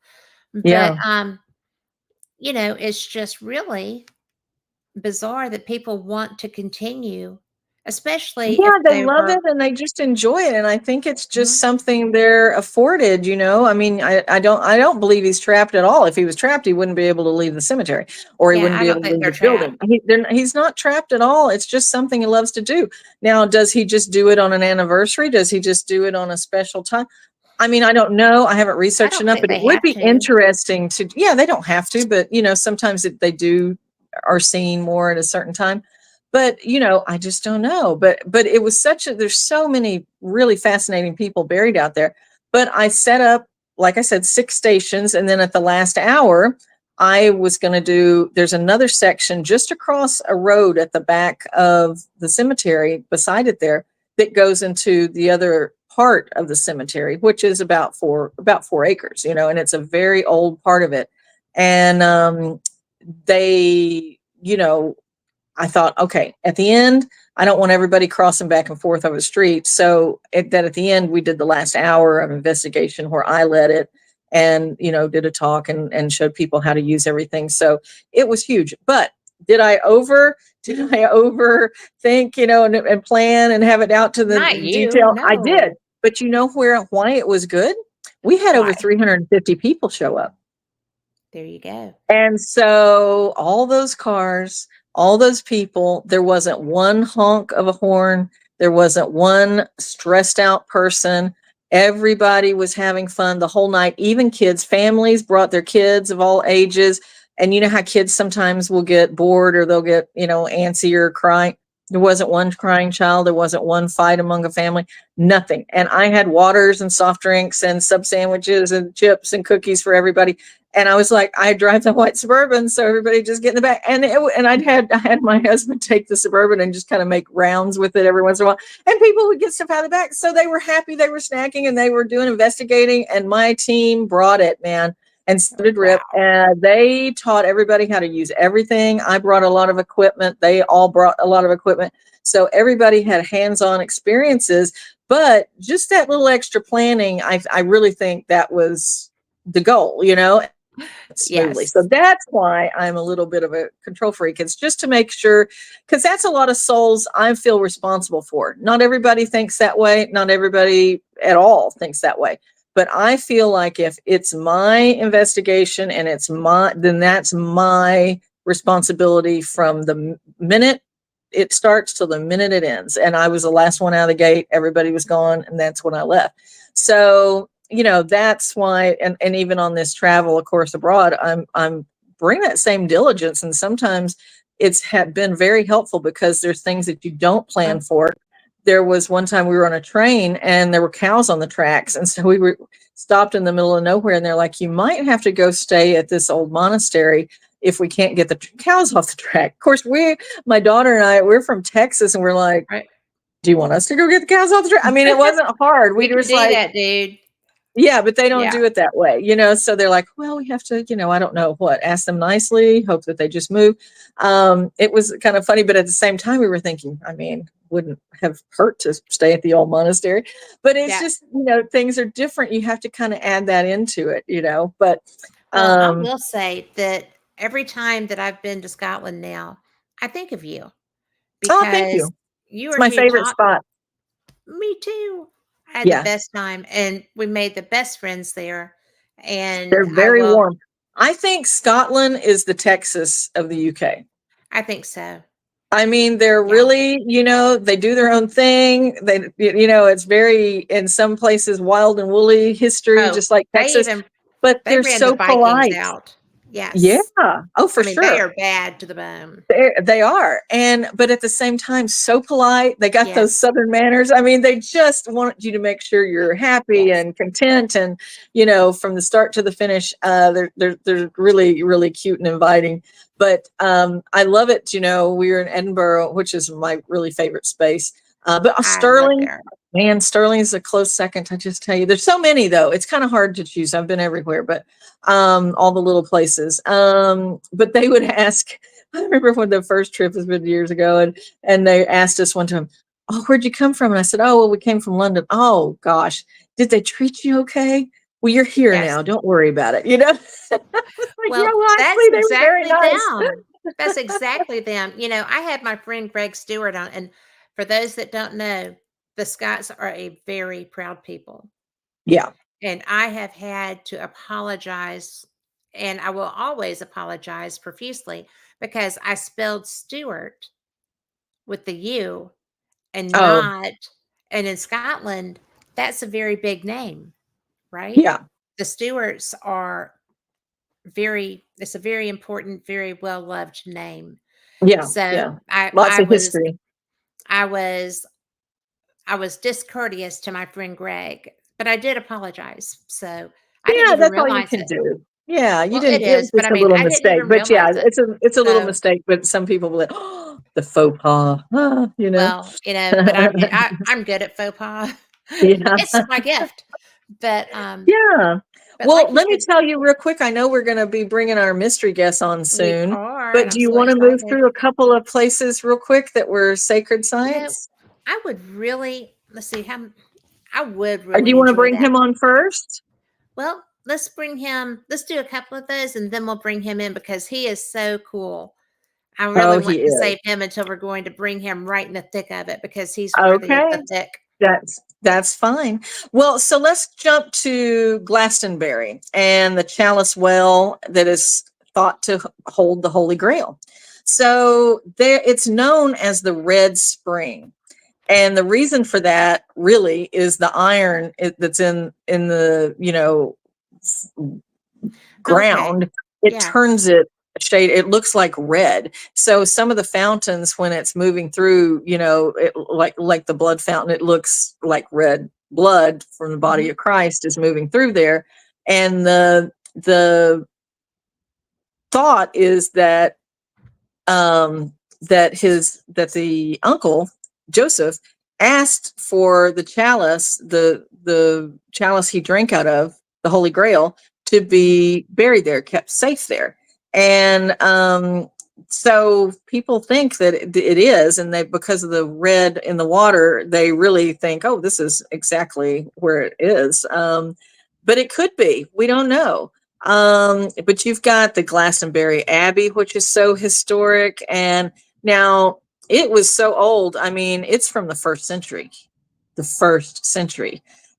But Yeah. it's just really bizarre that people want to continue, especially if Yeah, they they love it were. and they just enjoy it. And I think it's just Mhm. something they're afforded. I mean, I don't believe he's trapped at all. If he was trapped, he wouldn't be able to leave the cemetery, or he Yeah, wouldn't I be able don't to think leave they're the building. trapped. He's not trapped at all. It's just something he loves to do. Now, does he just do it on an anniversary? Does he just do it on a special time? I mean, I don't know. I haven't I researched don't enough, think but it they would have be to. interesting to, yeah, they don't have to, but sometimes they do are seen more at a certain time. But, I just don't know. But it was such a there's so many really fascinating people buried out there. But I set up, like I said, 6 stations, and then at the last hour, I was going to do there's another section just across a road at the back of the cemetery beside it there that goes into the other part of the cemetery, which is about 4 acres, and it's a very old part of it. And they, I thought, okay, at the end, I don't want everybody crossing back and forth over the street. So at the end, we did the last hour of investigation where I led it and, did a talk and showed people how to use everything. So it was huge. But did I over, did I overthink, and plan and have it out to the Not you. detail? I did. No. But why it was good? We had over Why? 350 people show up. There you go. And so all those cars, all those people, there wasn't one honk of a horn. There wasn't one stressed out person. Everybody was having fun the whole night. Even kids, families brought their kids of all ages. And you know how kids sometimes will get bored or they'll get, antsy or crying. There wasn't one crying child. There wasn't one fight among a family, nothing. And I had waters and soft drinks and sub sandwiches and chips and cookies for everybody. And I was like, I drive the white Suburban, so everybody just get in the back. And I had my husband take the Suburban and just kind of make rounds with it every once in a while. And people would get stuff out of the back. So they were happy, they were snacking, and they were doing investigating. And my team brought it, man. And so Oh, did Rip. wow. And they taught everybody how to use everything. I brought a lot of equipment. They all brought a lot of equipment. So everybody had hands-on experiences. But just that little extra planning, I really think that was the goal, smoothly. So Yes. that's why I'm a little bit of a control freak. It's just to make sure, because that's a lot of souls I feel responsible for. Not everybody thinks that way. Not everybody at all thinks that way. But I feel like if it's my investigation and then that's my responsibility from the minute it starts till the minute it ends. And I was the last one out of the gate. Everybody was gone, and that's when I left. So that's why, and even on this travel, of course, abroad, I'm bring that same diligence, and sometimes it's been very helpful because there's things that you don't plan for. There was one time we were on a train and there were cows on the tracks, and so we were stopped in the middle of nowhere, and they're like, you might have to go stay at this old monastery if we can't get the cows off the track. Of course, my daughter and we're from Texas, and we're like, Right. do you want us to go get the cows off the track? I mean, it wasn't hard. We We were can just do like, that, dude. yeah, but they don't Yeah. do it that way, So they're like, well, we have to, I don't know what, ask them nicely, hope that they just move. It was kind of funny, but at the same time, we were thinking, I mean, wouldn't have hurt to stay at the old monastery, but it's Yeah. just, things are different. You have to kind of add that into it, But Well, I um, will say that every time that I've been to Scotland now, I think of you oh, thank because you. you It's are my here favorite talk. spot. Me too. I had the Yeah, best time, and we made the best friends there. And they're I very will. warm. I think Scotland is the Texas of the UK. I think so. I mean, they're Yeah. really, they do their own thing. It's very, in some places, wild and woolly history, Oh, just like they Texas, even but they they're ran the so Vikings polite. out. Yeah. Yes. Oh, I for mean, they sure. are bad to the bone. They are. But at the same time, so polite. They got those Yes. Southern manners. I mean, they just want you to make sure you're happy Yes. and content. And, from the start to the finish, they're really, really cute and inviting. But I love it. We were in Edinburgh, which is my really favorite space. But I live Sterling, there. man, Sterling is a close second. I just tell you, there's so many though. It's kind of hard to choose. I've been everywhere, but all the little places. But they would ask. I remember when the first trip has been years ago, and they asked us one time, "Oh, where'd you come from?" And I said, "Oh, well, we came from London." Oh gosh, did they treat you okay? Well, you're here Yes. now. Don't worry about it. Like, Well, well, that's actually, they were very exactly nice. them. That's exactly them. I had my friend Greg Stewart on, and for those that don't know, the Scots are a very proud people. Yeah. And I have had to apologize, and I will always apologize profusely because I spelled Stewart with the U and Oh, not, and in Scotland, that's a very big name, right? yeah. The Stewarts are it's a very important, very well loved name. Yeah, So yeah. I Lots I of was history. I was I was discourteous to my friend Greg, but I did apologize. So I didn't Yeah, even that's all you realize can it. do. Yeah, you Well, it didn't, it was is, but I just a mean, little I didn't mistake. even But yeah, realize it. it's a little So, mistake, but some people will, oh, the faux pas, you know. well, but I'm good at faux pas. Yeah. It's my gift. But Yeah. but Well, like you let me said, tell you real quick. I know we're going to be bringing our mystery guests on we soon, are, but and do I'm you so want to move excited. through a couple of places real quick that were sacred You know, sites? I would really let's see how I would Or do really you want to enjoy bring that. him on first? Well, let's do a couple of those and then we'll bring him in because he is so cool. I really Oh, want he to is. save him until we're going to bring him right in the thick of it because he's worthy of the Okay. thick. That's fine. Well, so let's jump to Glastonbury and the chalice well that is thought to hold the Holy Grail. So there, it's known as the Red Spring, and the reason for that really is the iron that's in the Okay. ground. It Yeah. turns it a shade. It looks like red. So some of the fountains, when it's moving through, like the blood fountain, it looks like red blood from the body Hmm. of Christ is moving through there. And the thought is that that the uncle Joseph asked for the chalice, the chalice he drank out of, the Holy Grail, to be buried there, kept safe there, and so people think that it is, and they, because of the red in the water, they really think, oh, this is exactly where it is. But it could be. We don't know. But you've got the Glastonbury Abbey, which is so historic. And now it was so old. I mean, it's from the first century.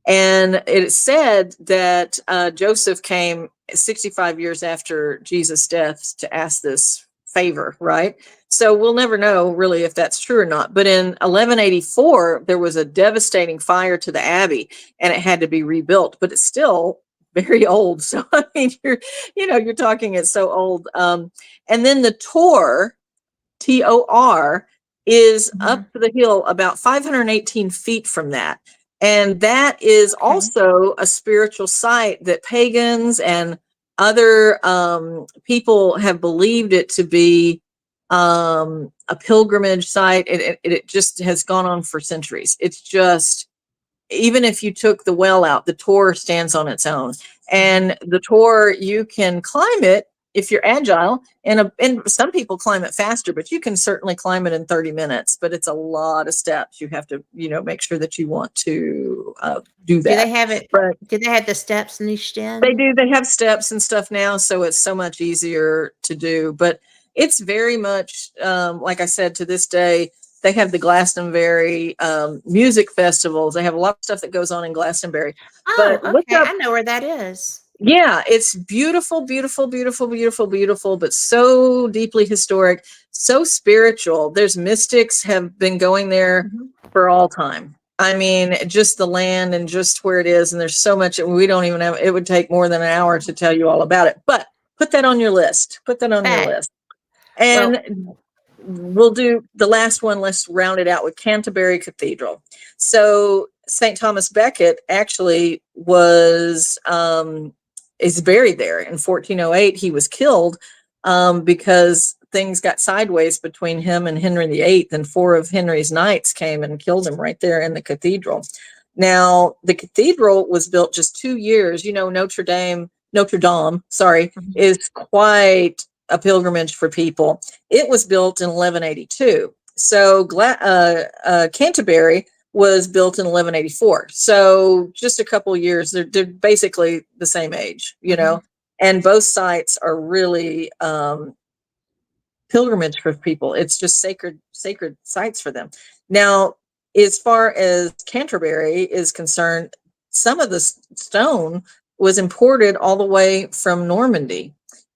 And it said that Joseph came 65 years after Jesus' death to ask this favor, right? So we'll never know really if that's true or not. But in 1184, there was a devastating fire to the abbey and it had to be rebuilt, but it's still very old. So I mean, you're talking it's so old. And then the Tor, is Hmm. up the hill about 518 feet from that. And that is Okay. also a spiritual site that pagans and other people have believed it to be a pilgrimage site. It just has gone on for centuries. It's just, even if you took the well out, the Tor stands on its own. Hmm. And the Tor, you can climb it if you're agile. And some people climb it faster, but you can certainly climb it in 30 minutes. But it's a lot of steps. You have to, make sure that you want to do Do they that. have it? But Do they have the steps niched they in? do. They have steps and stuff now, so it's so much easier to do. But it's very much, like I said, to this day, they have the Glastonbury music festivals. They have a lot of stuff that goes on in Glastonbury. Oh, But look okay. up, I know where that is. yeah, it's beautiful, beautiful, beautiful, beautiful, beautiful, but so deeply historic, so spiritual. There's mystics have been going there Hmm. for all time. I mean, just the land and just where it is. And there's so much we don't even have. It would take more than an hour to tell you all about it. But put that on your list. Put that on your Okay. list. Well, And we'll do the last one. Let's round it out with Canterbury Cathedral. So St. Thomas Becket actually is buried there in 1408. He was killed because things got sideways between him and Henry VIII, and four of Henry's knights came and killed him right there in the cathedral. Now, the cathedral was built just 2 years. Notre Dame, sorry, mhm, is quite a pilgrimage for people. It was built in 1182. So Canterbury was built in 1184. So just a couple of years. They're basically the same age. mhm. And both sites are really pilgrimage for people. It's just sacred sites for them. Now, as far as Canterbury is concerned, some of the stone was imported all the way from Normandy,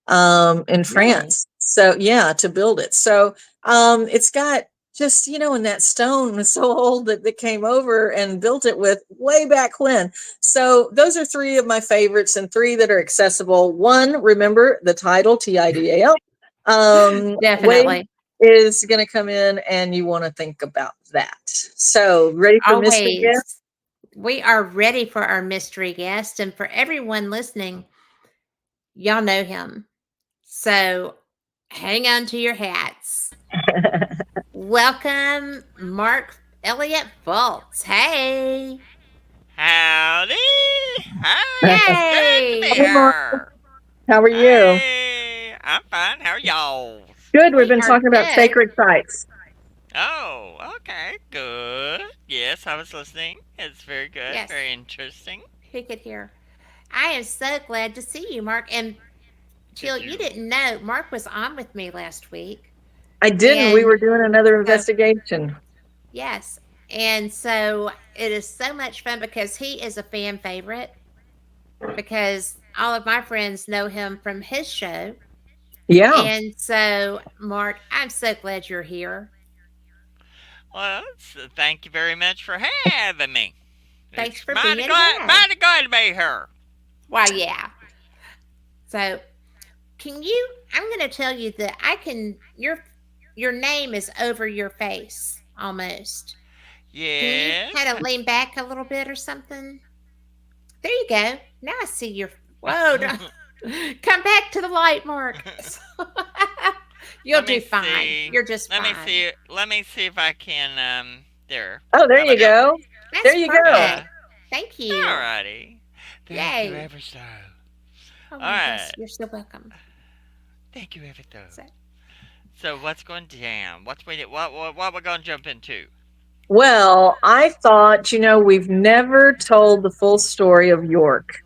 in Really? France. So yeah, to build it. So it's got just, and that stone was so old that they came over and built it with way back when. So those are three of my favorites and three that are accessible. One, remember the title, TIDAL. Way Definitely. is going to come in, and you want to think about that. So, ready for mystery guest? Always. We are ready for our mystery guest. And for everyone listening, y'all know him. So hang on to your hats. Welcome, Mark Elliott Fultz. Hey. Howdy! Hi! Good to Yay. be Hey, Mark. here! How are you? Hey! I'm fine. How are y'all? Good. We've We been are talking about good. sacred sites. Oh, okay. Good. Yes, I was listening. It's very good. Yes, Very interesting. he could hear. I am so glad to see you, Mark. And Did Jill, you you? didn't know Mark was on with me last week. I didn't. We And were doing another so, investigation. yes. And so it is so much fun because he is a fan favorite because all of my friends know him from his show. Yeah. And so, Mark, I'm so glad you're here. Well, thank you very much for having me. Thanks It's for being here. mighty glad to be here. Why, yeah. So, can you? I'm going to tell you that I can. Your name is over your face almost. Can you kind of Yes. lean back a little bit or something? There you go. Now I see your. Whoa! Come back to the light, Mark. You'll Let do me fine. see. You're just Let me fine. see. Let me see if I can. There. Oh, there How you about now? go. There That's you go. perfect. Yeah. Thank you. Alrighty. Thank you Yay. ever so. Oh, yes, Alright. you're so welcome. Thank you ever so. So, So what's going down? What we're gonna jump into? Well, I thought, we've never told the full story of York.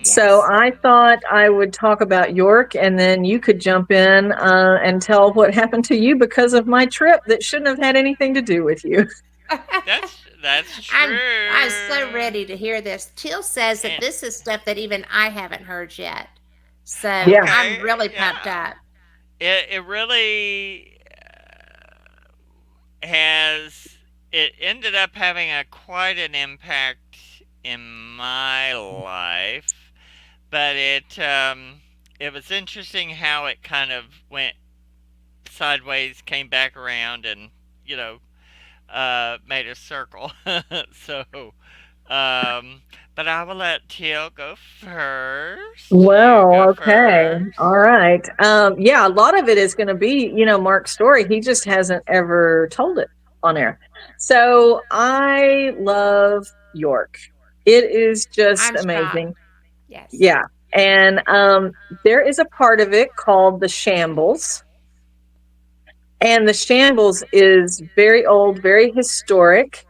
So Mmm. yes. I thought I would talk about York, and then you could jump in and tell what happened to you because of my trip that shouldn't have had anything to do with you. That's I'm so true. ready to hear this. Teal says that And this is stuff that even I haven't heard yet. So Yeah. I'm okay, really pumped yeah. up. It really has. It ended up having a quite an impact in my life, but it was interesting how it kind of went sideways, came back around, and you know made a circle. so, um, but I will let Teal go first. You Well, go okay. first. All right. Yeah, a lot of it is going to be, Mark's story. He just hasn't ever told it on air. So I love York. It is just I'm shocked. amazing. Yes. Yeah. And there is a part of it called the Shambles. And the Shambles is very old, very historic.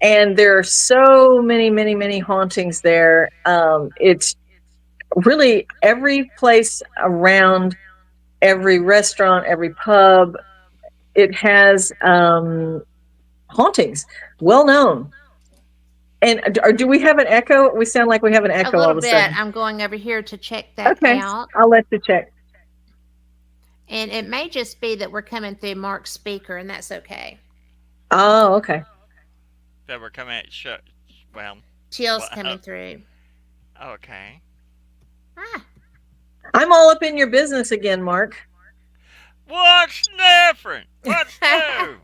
And there are so many, many, many hauntings there. It's really every place around, every restaurant, every pub, it has hauntings, well known. And do we have an echo? We sound like we have an A echo all little of a bit. sudden. I'm going over here to check that Okay, out. I'll let you check. And it may just be that we're coming through Mark's speaker, and that's okay. Oh, okay. That we're coming at well, Teal's well, coming through. okay. Ah, I'm all up in your business again, Mark. What's different? What's new?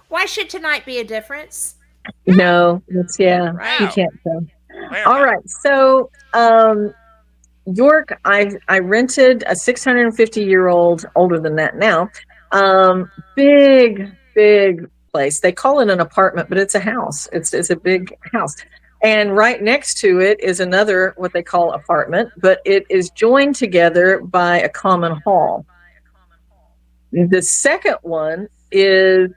why should tonight be a difference? No, No, it's, yeah, you no. can't tell. Wait a All minute. right. So, York, I rented a 650-year-old, older than that now, big, big place. They call it an apartment, but it's a house. It's a big house. And right next to it is another, what they call apartment, but it is joined together by a common hall. The second one is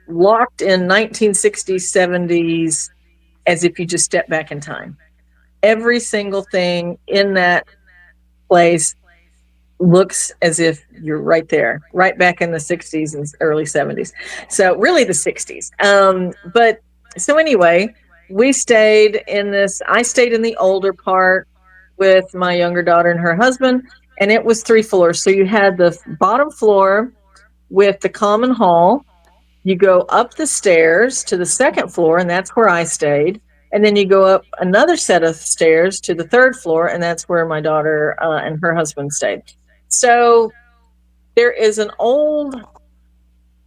locked in 1960s, 70s, as if you just step back in time. Every single thing in that place looks as if you're right there, right back in the 60s and early 70s. So really the 60s. But so anyway, I stayed in the older part with my younger daughter and her husband, and it was 3 floors. So you had the bottom floor with the common hall. You go up the stairs to the second floor, and that's where I stayed. And then you go up another set of stairs to the third floor, and that's where my daughter and her husband stayed. So there is an old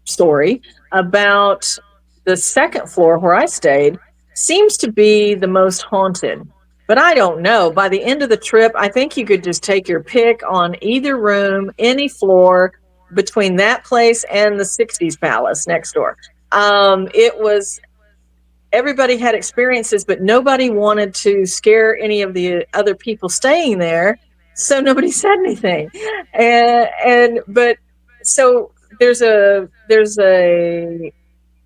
story about the second floor where I stayed seems to be the most haunted. But I don't know. By the end of the trip, I think you could just take your pick on either room, any floor between that place and the 60s Palace next door. It was everybody had experiences, but nobody wanted to scare any of the other people staying there. So nobody said anything. And but so there's a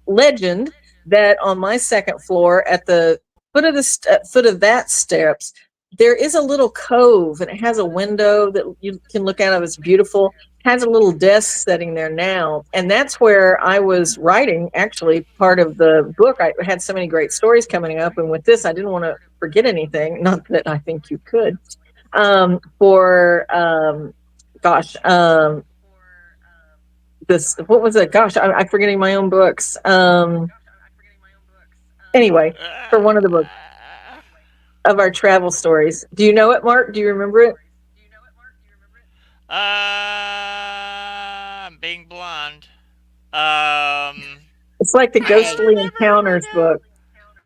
legend that on my second floor at the foot of that steps there is a little cove and it has a window that you can look out of. It's beautiful. Has a little desk sitting there now, and that's where I was writing actually part of the book. I had so many great stories coming up, and with this I didn't want to forget anything, not that I think you could. For gosh This, what was it? Gosh, I'm forgetting my own books. Anyway, for one of the books of our travel stories. Do you know it, Mark? Do you remember it? Being blonde. Um, It's like the I Hey, Ghostly never Encounters remember book.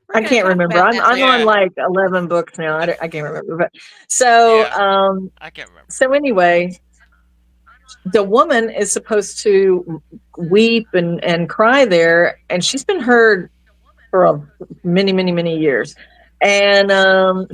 we're I going to can't talk remember. about I'm that I'm later. on now. like 11 books now. I can't remember. But so Yeah, I can't remember. so anyway, the woman is supposed to weep and cry there, and she's been heard for many, many, many years. And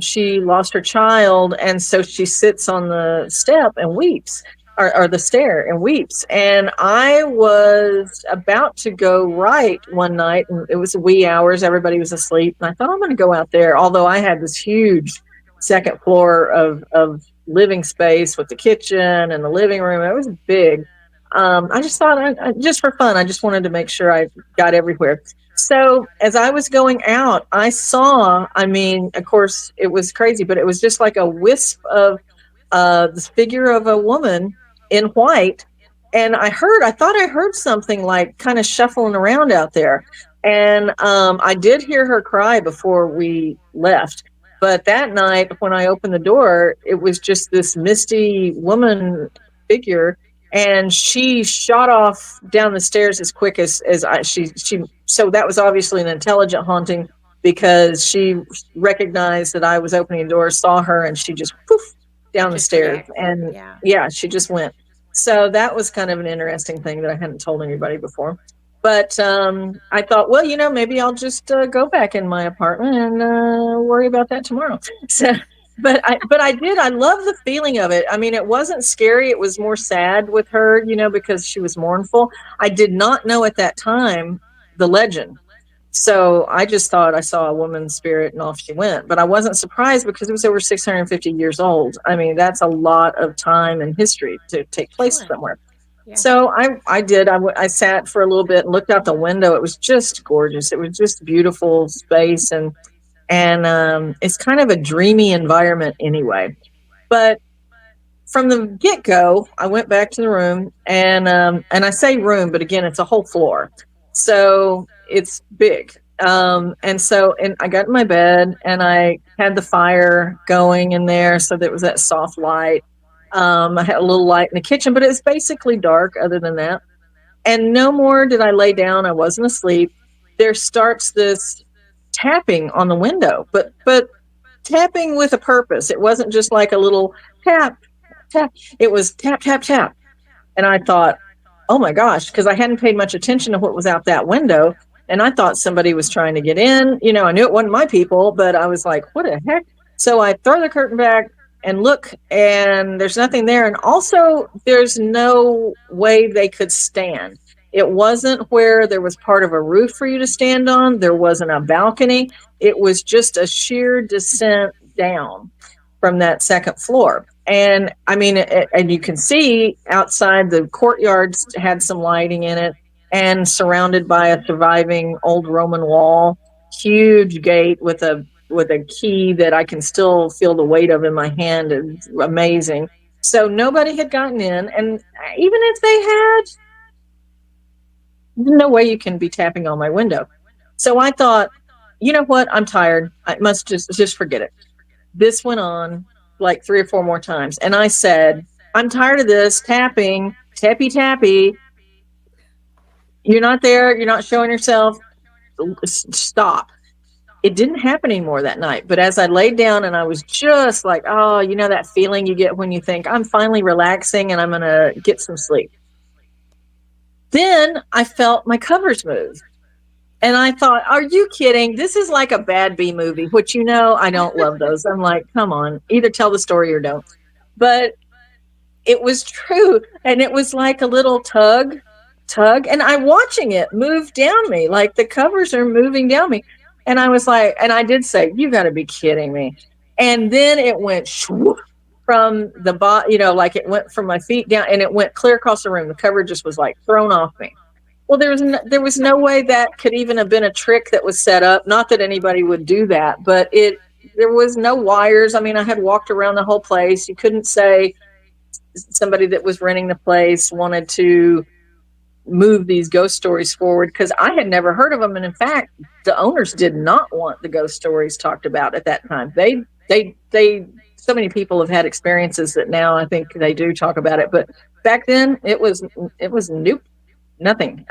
she lost her child, and so she sits on the step and weeps, or the stair and weeps. And I was about to go right one night, and it was wee hours, everybody was asleep. And I thought, I'm going to go out there, although I had this huge second floor of living space with the kitchen and the living room. It was big. I just thought, just for fun, I just wanted to make sure I got everywhere. So as I was going out, I saw, I mean, of course, it was crazy, but it was just like a wisp of the figure of a woman in white. And I thought I heard something like kind of shuffling around out there. And I did hear her cry before we left. But that night, when I opened the door, it was just this misty woman figure, and she shot off down the stairs as quick as she. So that was obviously an intelligent haunting, because she recognized that I was opening the door, saw her, and she just poof down the Just stairs. reacted. And Yeah. yeah, she just went. So that was kind of an interesting thing that I hadn't told anybody before. But I thought, well, maybe I'll just go back in my apartment and worry about that tomorrow. So, but I did. I love the feeling of it. I mean, it wasn't scary. It was more sad with her, because she was mournful. I did not know at that time the legend. So I just thought I saw a woman's spirit and off she went. But I wasn't surprised because it was over 650 years old. I mean, that's a lot of time and history to take place Sure. somewhere. Yeah. So I did. I sat for a little bit and looked out the window. It was just gorgeous. It was just beautiful space, and it's kind of a dreamy environment anyway. But from the get go, I went back to the room, and I say room, but again, it's a whole floor, so it's big. And I got in my bed and I had the fire going in there, so there was that soft light. I had a little light in the kitchen, but it was basically dark other than that. And no more did I lay down. I wasn't asleep. There starts this tapping on the window, but tapping with a purpose. It wasn't just like a little tap, tap. It was tap, tap, tap. And I thought, oh my gosh, because I hadn't paid much attention to what was out that window. And I thought somebody was trying to get in. I knew it wasn't my people, but I was like, what the heck? So I throw the curtain back and look, and there's nothing there. And also, there's no way they could stand. It wasn't where there was part of a roof for you to stand on. There wasn't a balcony. It was just a sheer descent down from that second floor. And I mean, and you can see outside the courtyards had some lighting in it, and surrounded by a surviving old Roman wall, huge gate with a key that I can still feel the weight of in my hand. It's amazing. So nobody had gotten in, and even if they had, no way you can be tapping on my window. So I thought, you know what? I'm tired. I must just forget it. This went on like 3 or 4 more times. And I said, I'm tired of this tapping tappy tappy. You're not there. You're not showing yourself. Stop. It didn't happen anymore that night. But as I laid down and I was just like, oh, you know, that feeling you get when you think I'm finally relaxing and I'm going to get some sleep. Then I felt my covers move. And I thought, are you kidding? This is like a bad B movie, which, you know, I don't love those. I'm like, come on, either tell the story or don't. But it was true. And it was like a little tug. And I'm watching it move down me, like the covers are moving down me. And I was like, and I did say, you got to be kidding me. And then it went from the bot, you know, like it went from my feet down and it went clear across the room. The cover just was like thrown off me. Well, there was no way that could even have been a trick that was set up. Not that anybody would do that, but there was no wires. I mean, I had walked around the whole place. You couldn't say somebody that was renting the place wanted to move these ghost stories forward because I had never heard of them. And in fact, the owners did not want the ghost stories talked about at that time. So many people have had experiences that now I think they do talk about it. But back then it was nope, nothing.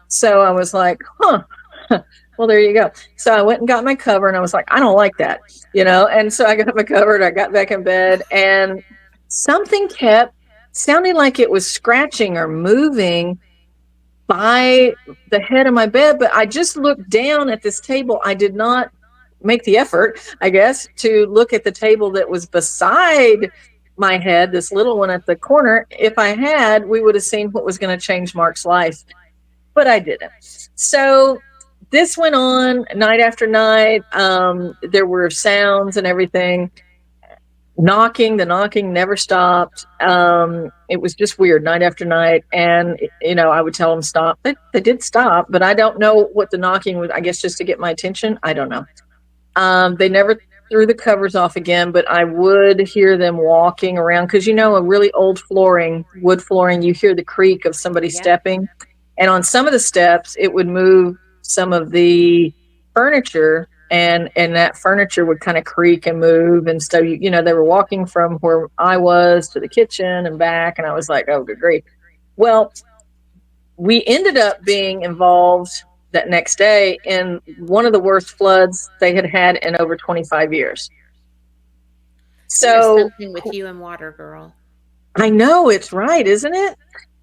So I was like, huh, well, there you go. So I went and got my cover and I was like, I don't like that, you know? And so I got my cover and I got back in bed and something kept sounding like it was scratching or moving by the head of my bed, but I just looked down at this table. I did not make the effort, I guess, to look at the table that was beside my head, this little one at the corner. If I had, we would have seen what was going to change Mark's life, but I didn't. So this went on night after night. There were sounds and everything. The knocking never stopped. It was just weird night after night. And, you know, I would tell them stop. They did stop, but I don't know what the knocking was. I guess just to get my attention. I don't know. They never threw the covers off again, but I would hear them walking around because, you know, a really old wood flooring, you hear the creak of somebody stepping. And on some of the steps, it would move some of the furniture and that furniture would kind of creak and move. And so, you know, they were walking from where I was to the kitchen and back. And I was like, oh, good grief. Well, we ended up being involved that next day in one of the worst floods they had in over 25 years. So there's something with you and water, girl. I know it's right, isn't it?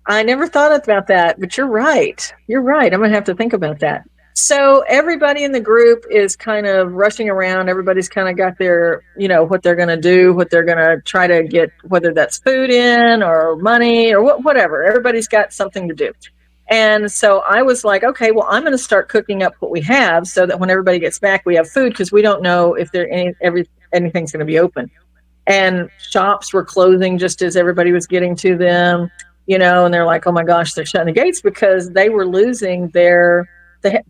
I never thought about that, but you're right. You're right. I'm going to have to think about that. So everybody in the group is kind of rushing around. Everybody's kind of got their, you know, what they're going to do, what they're going to try to get, whether that's food in or money or whatever. Everybody's got something to do. And so I was like, okay, well, I'm going to start cooking up what we have so that when everybody gets back, we have food because we don't know if anything's going to be open. And shops were closing just as everybody was getting to them, you know, and they're like, oh my gosh, they're shutting the gates because they were losing the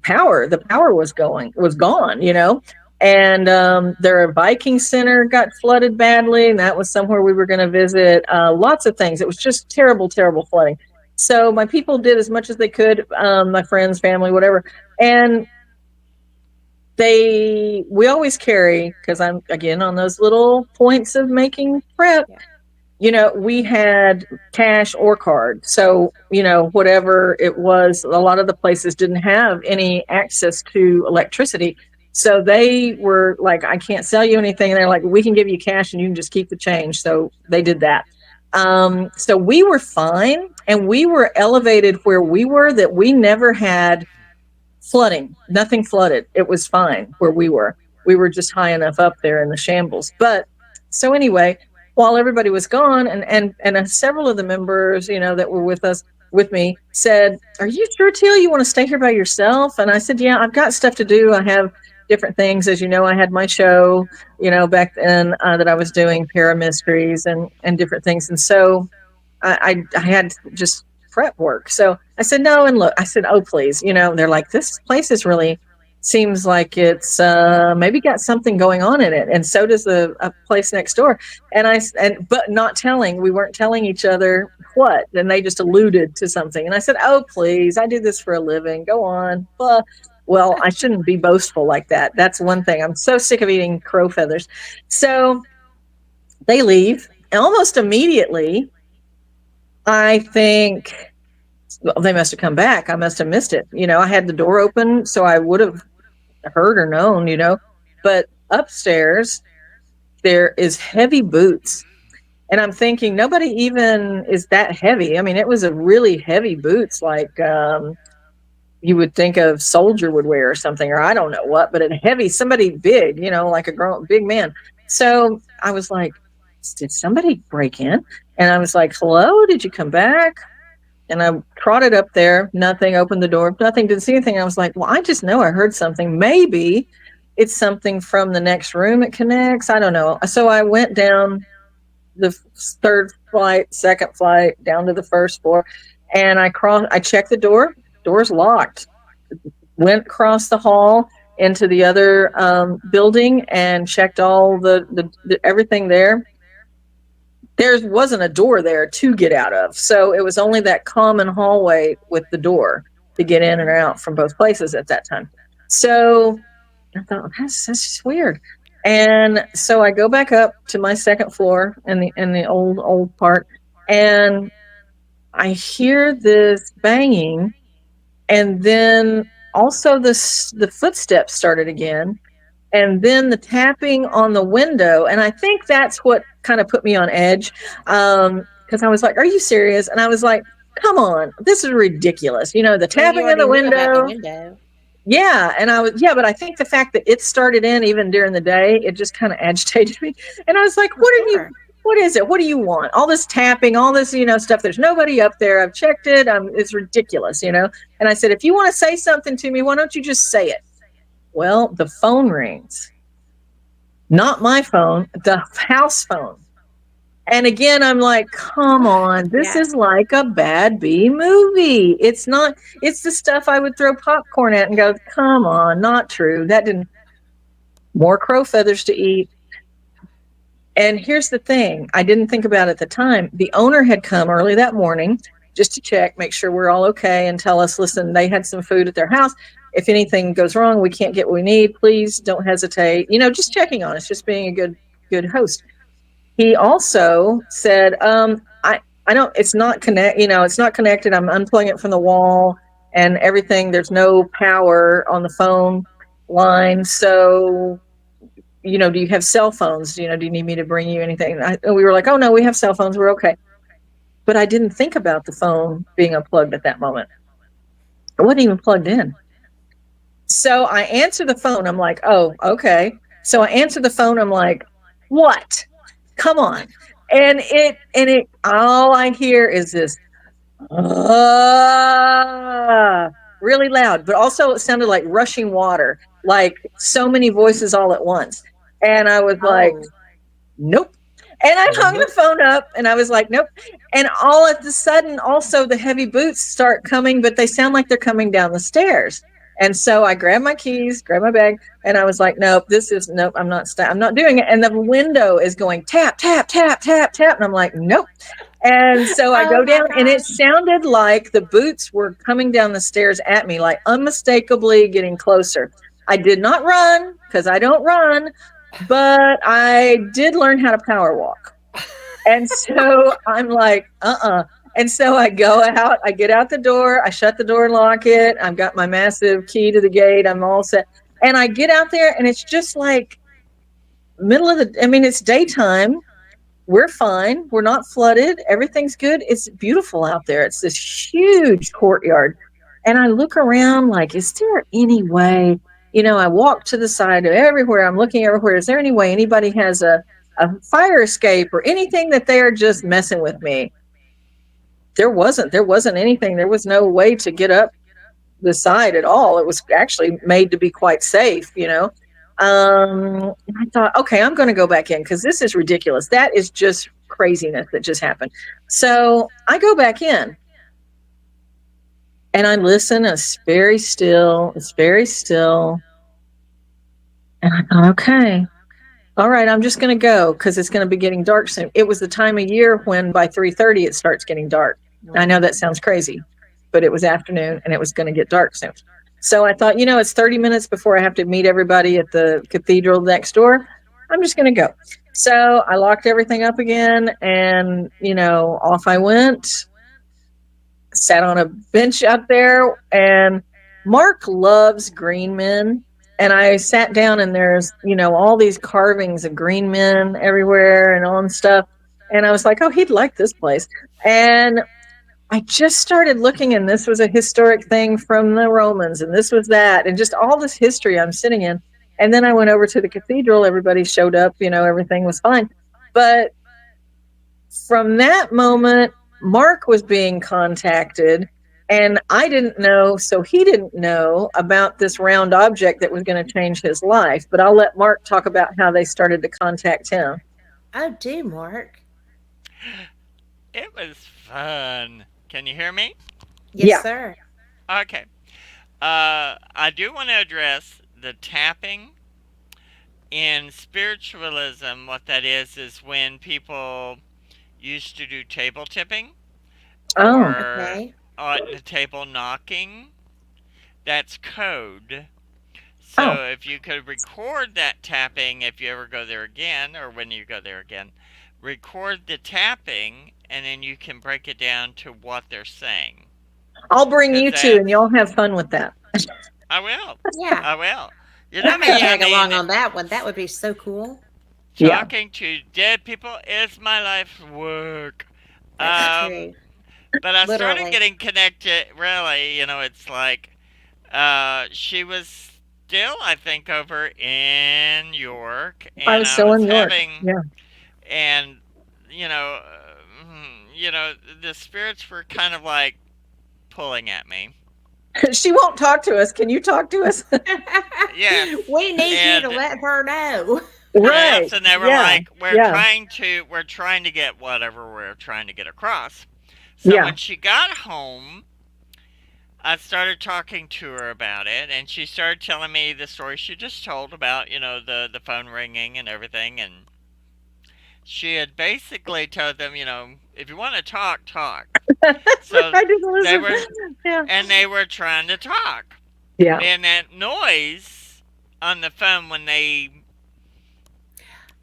power. The power was gone, you know, and their Viking center got flooded badly. And that was somewhere we were going to visit. Lots of things. It was just terrible, terrible flooding. So my people did as much as they could, my friends, family, whatever. And we always carry, because I'm, again, on those little points of making prep, you know, we had cash or card. So, you know, whatever it was, a lot of the places didn't have any access to electricity. So they were like, I can't sell you anything. And they're like, we can give you cash and you can just keep the change. So they did that. So we were fine, and we were elevated where we were, that we never had flooding. Nothing flooded. It was fine where we were. We were just high enough up there in the shambles. But so anyway, while everybody was gone, and several of the members, you know, that were with me said, are you sure, Teal, you want to stay here by yourself? And I said, yeah, I've got stuff to do. I have different things. As you know, I had my show, you know, back then that I was doing Mysteries and different things. And so I had just prep work. So I said, no. And look, I said, oh, please, you know, they're like, this place is really seems like it's maybe got something going on in it. And so does a place next door. But we weren't telling each other what, and they just alluded to something. And I said, oh, please, I do this for a living. Go on. Well, I shouldn't be boastful like that. That's one thing. I'm so sick of eating crow feathers. So they leave, and almost immediately I think, well, they must have come back. I must have missed it. I had the door open, so I would have heard or known. But upstairs, there is heavy boots. And I'm thinking nobody even is that heavy. I mean, it was a really heavy boots, like you would think a soldier would wear or something, or I don't know what, but a heavy, somebody big, like a grown big man. So I was like, did somebody break in? And I was like, hello, did you come back? And I trotted up there, nothing, opened the door, nothing, didn't see anything. I was like, well, I just know I heard something. Maybe it's something from the next room it connects. I don't know. So I went down the third flight, second flight, down to the first floor, and I checked the door's locked. Went across the hall into the other building and checked all the everything there. There wasn't a door there to get out of, so it was only that common hallway with the door to get in and out from both places at that time. So I thought, that's just weird. And so I go back up to my second floor in the old part, and I hear this banging, and then also the footsteps started again, and then the tapping on the window. And I think that's what kind of put me on edge, because I was like, are you serious? And I was like, come on, this is ridiculous. The Well, you tapping in already the knew about the window. window. Yeah. And but I think the fact that it started in even during the day, it just kind of agitated me. And I was like, For sure. what is it? What do you want? All this tapping, all this, stuff. There's nobody up there. I've checked it. It's ridiculous. And I said, if you want to say something to me, why don't you just say it? Well, the phone rings. Not my phone, the house phone. And again, I'm like, come on, this Yeah. is like a bad B movie. It's not, it's the stuff I would throw popcorn at and go, come on, not true. That didn't, more crow feathers to eat. And here's the thing, I didn't think about it at the time. The owner had come early that morning just to check, make sure we're all okay, and tell us, listen, they had some food at their house. If anything goes wrong, we can't get what we need, please don't hesitate. Just checking on us, just being a good host. He also said, I don't, it's not it's not connected. I'm unplugging it from the wall and everything. There's no power on the phone line. So, do you have cell phones? Do you need me to bring you anything? And we were like, oh no, we have cell phones. We're okay. But I didn't think about the phone being unplugged at that moment. It wasn't even plugged in. So I answer the phone. I'm like, oh, okay. So I answer the phone. I'm like, what? Come on. And it all I hear is this really loud, but also it sounded like rushing water, like so many voices all at once. And I was like, Oh, nope. And I hung the phone up and I was like, nope. And all of a sudden, also the heavy boots start coming, but they sound like they're coming down the stairs. And so I grabbed my keys, grabbed my bag, and I was like, nope, I'm not doing it. And the window is going tap, tap, tap, tap, tap. And I'm like, nope. And so I oh go my down, and it gosh. sounded like the boots were coming down the stairs at me, like unmistakably getting closer. I did not run because I don't run, but I did learn how to power walk. And so I'm like, And so I go out, I get out the door, I shut the door and lock it. I've got my massive key to the gate. I'm all set. And I get out there, and it's just like it's daytime. We're fine. We're not flooded. Everything's good. It's beautiful out there. It's this huge courtyard. And I look around like, is there any way, I walk to the side of everywhere. I'm looking everywhere. Is there any way anybody has a fire escape or anything that they are just messing with me? There wasn't anything. There was no way to get up the side at all. It was actually made to be quite safe. I thought, okay, I'm going to go back in because this is ridiculous. That is just craziness that just happened. So I go back in and I listen. And it's very still. It's very still. And I thought, okay, all right, I'm just going to go because it's going to be getting dark soon. It was the time of year when by 3:30 it starts getting dark. I know that sounds crazy, but it was afternoon and it was going to get dark soon. So I thought, it's 30 minutes before I have to meet everybody at the cathedral next door. I'm just going to go. So I locked everything up again and, off I went. sat on a bench out there, and Mark loves green men. And I sat down, and there's, all these carvings of green men everywhere and all and stuff. And I was like, oh, he'd like this place. And I just started looking, and this was a historic thing from the Romans, and this was that, and just all this history I'm sitting in. And then I went over to the cathedral. Everybody showed up, everything was fine. But from that moment, Mark was being contacted, and I didn't know, so he didn't know about this round object that was going to change his life. But I'll let Mark talk about how they started to contact him. Oh, do Mark. It was fun. Can you hear me? Yes, Yeah. sir. Okay. I do want to address the tapping. In spiritualism, what that is when people used to do table tipping Oh, or Okay. at the table knocking. That's code. oh, So if you could record that tapping, if you ever go there again, or when you go there again, record the tapping, and then you can break it down to what they're saying. I'll bring Because you two, and that's, y'all have fun with that. I will. Yeah. I will. You I know may me, I tag along mean, on that one. That would be so cool. Yeah. talking to dead people is my life's work. That's Um, true. but I started Literally. getting connected, really, it's like, she was still, I think, over in York, I and was I still was in York. having, Yeah. and you know, you know, the spirits were kind of like pulling at me. She won't talk to us. Can you talk to us? Yes, We need you to and let her know. Right. yes, and they were Yeah. like, Yeah. we're trying to get whatever we're trying to get across. So Yeah. when she got home, I started talking to her about it, and she started telling me the story she just told about, the phone ringing and everything. And she had basically told them, if you want to talk, talk. So I didn't they listen. were, Yeah. and they were trying to talk. Yeah. And that noise on the phone when they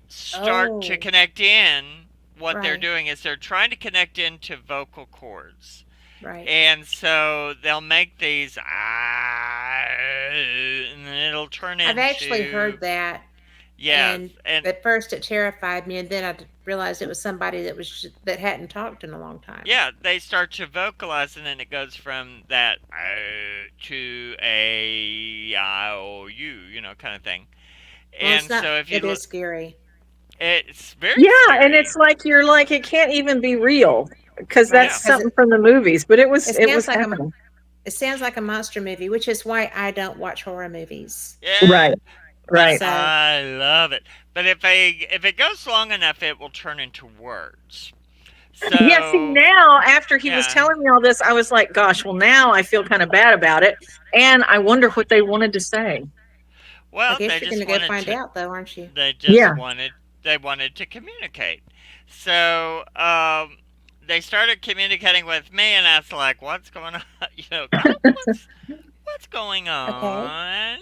start to Oh, connect in, what they're right, doing is they're trying to connect into vocal cords. right. And so they'll make these ah, and then it'll turn I've actually into heard that, yes, and and at first it terrified me, and then realized it was somebody that hadn't talked in a long time. yeah, they start to vocalize, and then it goes from that to a I O U, kind of thing. Well, it's And not. so if you It look, is scary, it's very Yeah. And scary. it's like you're like it can't even be real because that's right? Yeah, Because something from the movies. But it was it it sounds was like a happening. it sounds like a monster movie, which is why I don't watch horror movies. yeah, Right. but Right. So I love it. But if it goes long enough, it will turn into words. Yeah. See, So now after he was yeah. telling me all this, I was like, gosh, well, now I feel kind of bad about it, and I wonder what they wanted to say. I Well, guess you're going to go find out, though, aren't you? they just Yeah. wanted to communicate. So they started communicating with me, and I was like, "What's going on? What's going Okay. on?"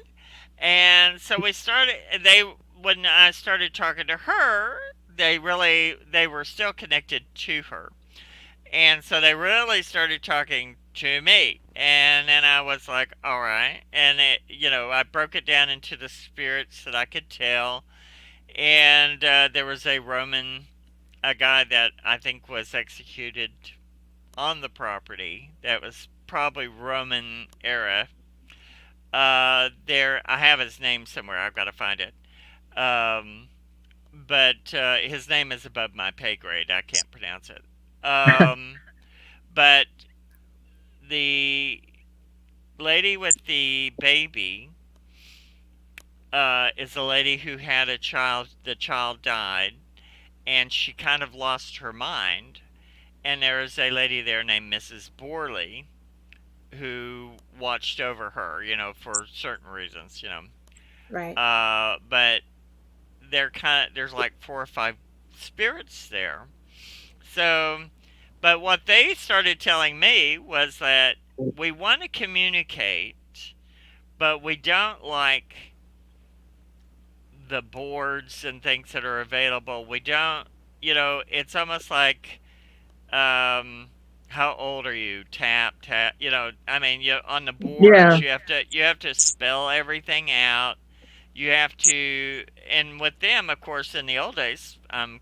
And so we started. They when I started talking to her, they were still connected to her, and so they really started talking to me. And then I was like, "All right," and I broke it down into the spirits that I could tell. And there was a guy that I think was executed on the property that was probably Roman era. I have his name somewhere. I've got to find it. Um, but his name is above my pay grade. I can't pronounce it. But the lady with the baby is a lady who had a child. The child died, and she kind of lost her mind. And there is a lady there named Mrs. Borley who watched over her, for certain reasons, Right. But there's like four or five spirits there. So, but what they started telling me was that we want to communicate, but we don't like the boards and things that are available. We don't, it's almost like, um, how old are you? Tap tap. I mean, on the Yeah. boards you have to spell everything out. You have to, and with them, of course, in the old days, I'm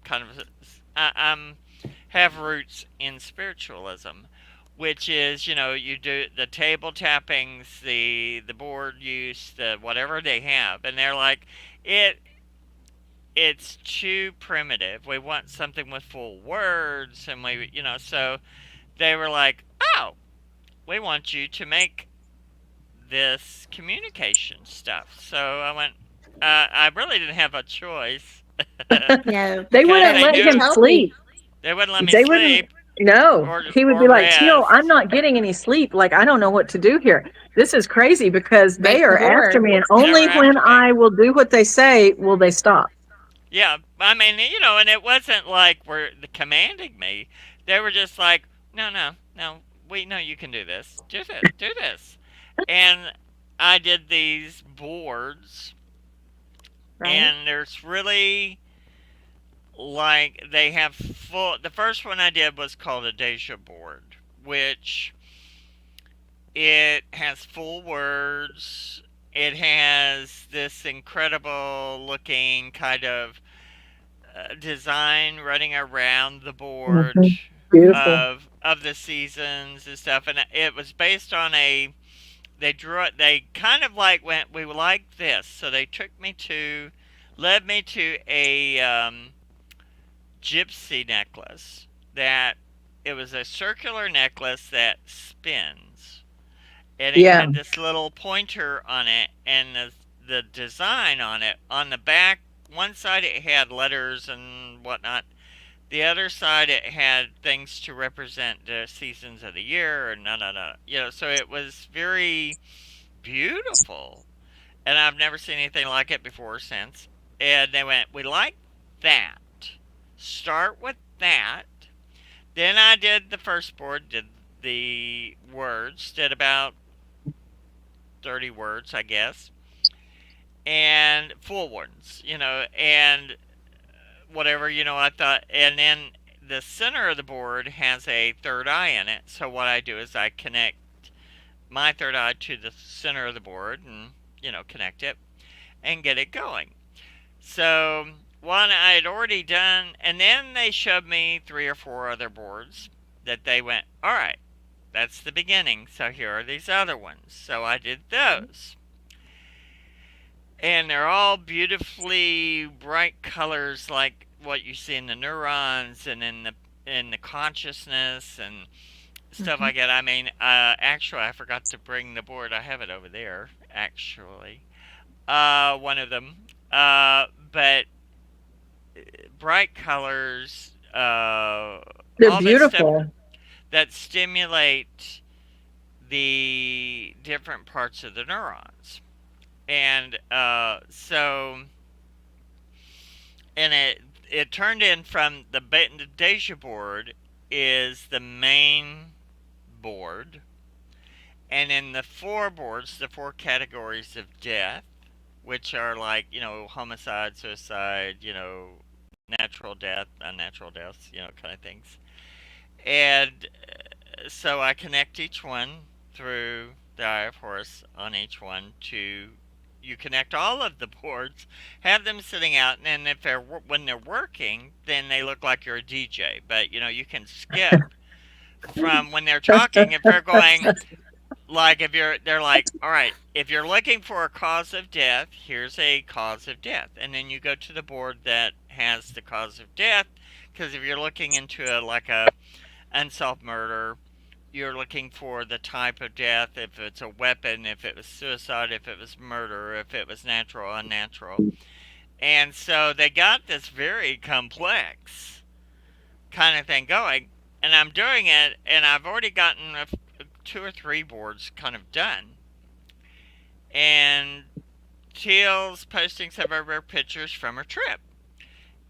have roots in spiritualism, which is, you do the table tappings, the board use, the whatever they have, and they're like, it it's too primitive. We want something with full words, and so they were like, oh, we want you to make this communication stuff. So I went, I really didn't have a choice No, They because wouldn't but they let he him knew told me, sleep. they wouldn't let me They wouldn't. sleep No, or he would or be like, Teal, I'm rest. not getting any sleep. Like, I don't know what to do here. This is crazy because they make the are after board. me, and They were only when after me. I will do what they say will they stop. Yeah, I mean, and it wasn't like we're commanding me. They were just like, no, no, no, we know you can do this. Do this. And I did these boards, Right? and there's really like they have full. The first one I did was called a Deja board, which it has full words. It has this incredible looking kind of design running around the board Hmm. Beautiful. of the seasons and stuff, and it was based on a. They drew it. They kind of like went. We like this, so they led me to a gypsy necklace that it was a circular necklace that spins, and it Yeah. had this little pointer on it, and the design on it on the back. One side it had letters and whatnot. The other side it had things to represent the seasons of the year, and no, no, no. So it was very beautiful, and I've never seen anything like it before or since. And they went, we like that. Start with that. Then I did the first board, did the words, did about 30 words, I guess, and full ones, and whatever, I thought. And then the center of the board has a third eye in it. So what I do is I connect my third eye to the center of the board and, connect it and get it going. So one I had already done, and then they showed me three or four other boards that they went, all right, that's the beginning. So here are these other ones. So I did those. And they're all beautifully bright colors like what you see in the neurons and in the consciousness and stuff Hmm. like that. I mean, actually, I forgot to bring the board. I have it over there, actually. One of them. But bright colors, They're all this stuff beautiful. that stimulate the different parts of the neurons. And and it turned in from the Deja board is the main board, and in the four boards, the four categories of death, which are like homicide, suicide, natural death, unnatural deaths, kind of things. And so I connect each one through the Eye of Horus on each one to you connect all of the boards, have them sitting out, and then if they're when they're working, then they look like you're a DJ. But you can skip from when they're talking if they're going like if you're they're like, all right, if you're looking for a cause of death, here's a cause of death, and then you go to the board that has the cause of death, because if you're looking into a unsolved murder, you're looking for the type of death, if it's a weapon, if it was suicide, if it was murder, if it was natural, unnatural. And so they got this very complex kind of thing going. And I'm doing it, and I've already gotten two or three boards kind of done. And Teal's posting some of her pictures from her trip.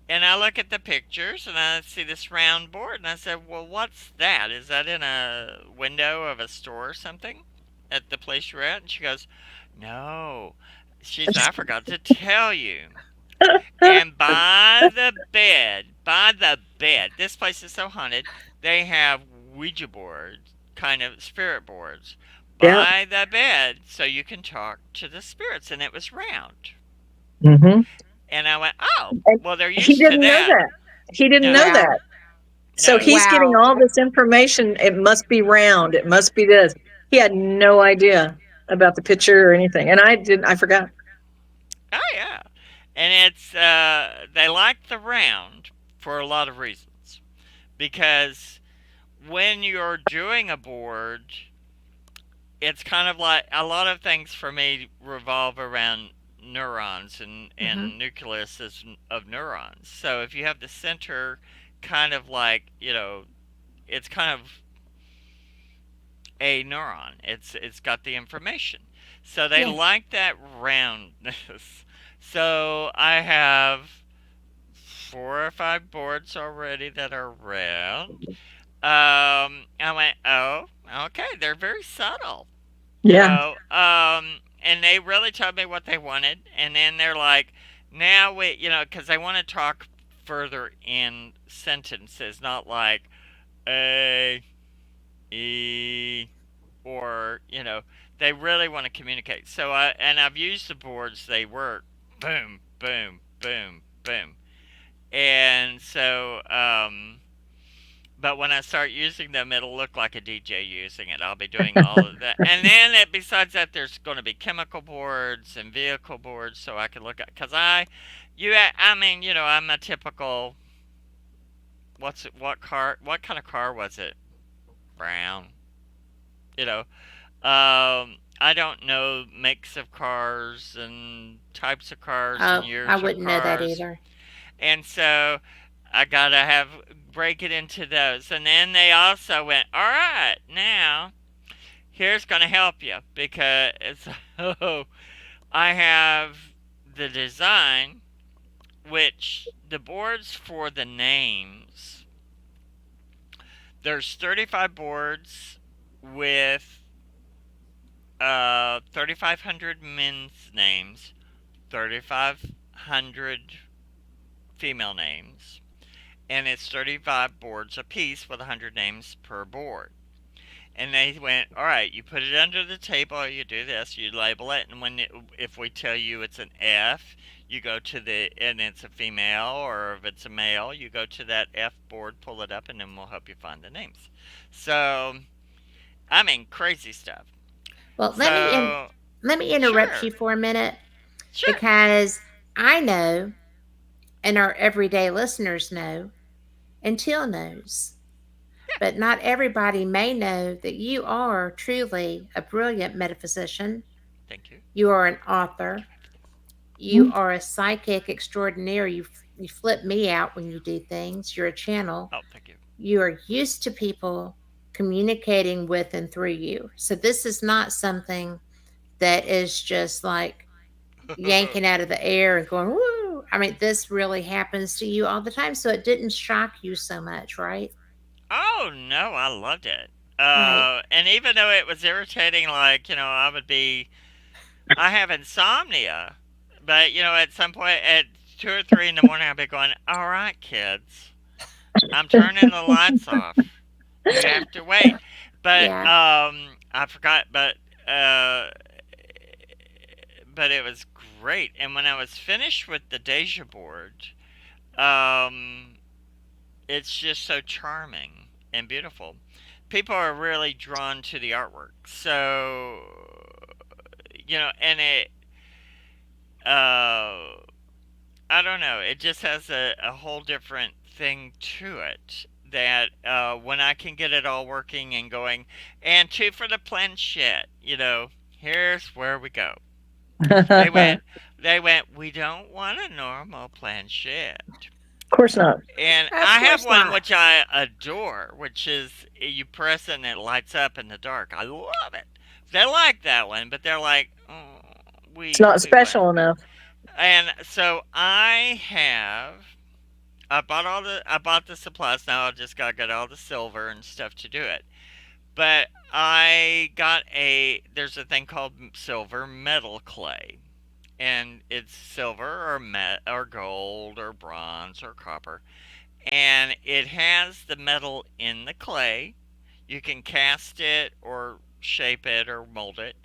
And I look at the pictures and I see this round board and I said, well, what's that? Is that in a window of a store or something at the place you're at? And she goes, no. She said, I forgot to tell you. And by the bed, this place is so haunted, they have Ouija boards, kind of spirit boards, Yeah. by the bed so you can talk to the spirits, and it was round. Hmm. And I went, oh, And well, they're he used to didn't know that. that. He didn't No, know Wow. that. So no. he's getting Wow. all this information. It must be round. It must be this. He had no idea about the picture or anything. And I didn't, I forgot. Oh, yeah. And they like the round for a lot of reasons. Because when you're doing a board, it's kind of like a lot of things for me revolve around neurons Hmm. and nucleuses of neurons. So if you have the center kind of like, it's kind of a neuron. It's got the information. So they Yes. like that roundness. So I have 4 or 5 boards already that are round. I went, oh, okay, they're very subtle, Yeah. and they really told me what they wanted, and then they're like, now we, because they want to talk further in sentences, not like a, e, or they really want to communicate. So I've used the boards. They work, boom, boom, boom, boom, and so but when I start using them, it'll look like a DJ using it. I'll be doing all of that, and then besides that, there's going to be chemical boards and vehicle boards, so I can look at because I mean, I'm a typical. What kind of car was it? Brown. You know, I don't know makes of cars and types of cars and Oh, I years of wouldn't know that cars, either. and so I gotta have break it into those. And then they also went, all right, now here's gonna help you because so I have the design, which the boards for the names. There's 35 boards with 3,500 men's names, 3,500 female names, and it's 35 boards apiece with 100 names per board. And they went, all right, you put it under the table, you do this, you label it, and if we tell you it's an F, you go to and it's a female, or if it's a male, you go to that F board, pull it up, and then we'll help you find the names. So, I mean, crazy stuff. Well, So, let me interrupt sure, you for a minute sure, because I know, and our everyday listeners know, and Teal knows, yeah, but not everybody may know that you are truly a brilliant metaphysician. thank you. You are an author. You are a psychic extraordinaire. You flip me out when you do things. You're a channel. Oh, thank you. You are used to people communicating with and through you. So this is not something that is just like yanking out of the air and going, woo. I mean, this really happens to you all the time. So it didn't shock you so much, right? Oh no, I loved it. Right. And even though it was irritating, like I have insomnia, but at some point at 2 or 3 in the morning, I'd be going, "All right, kids, I'm turning the lights off. You have to wait." But Yeah. I forgot. But it was great. And when I was finished with the Deja board, um, it's just so charming and beautiful. People are really drawn to the artwork. So, and uh, I don't know, it just has a whole different thing to it that when I can get it all working and going, and two for the planchette, here's where we go. They Of went, they went, we don't want a normal planchette. course not. And Of I have course one not. which I adore, which is you press it and it lights up in the dark. I love it. They like that one, but they're like, oh, It's we not we want. special enough. And so I bought the supplies. Now I just gotta get all the silver and stuff to do it. But I got there's a thing called silver metal clay, and it's silver or or gold or bronze or copper, and it has the metal in the clay, You can cast it or shape it or mold it,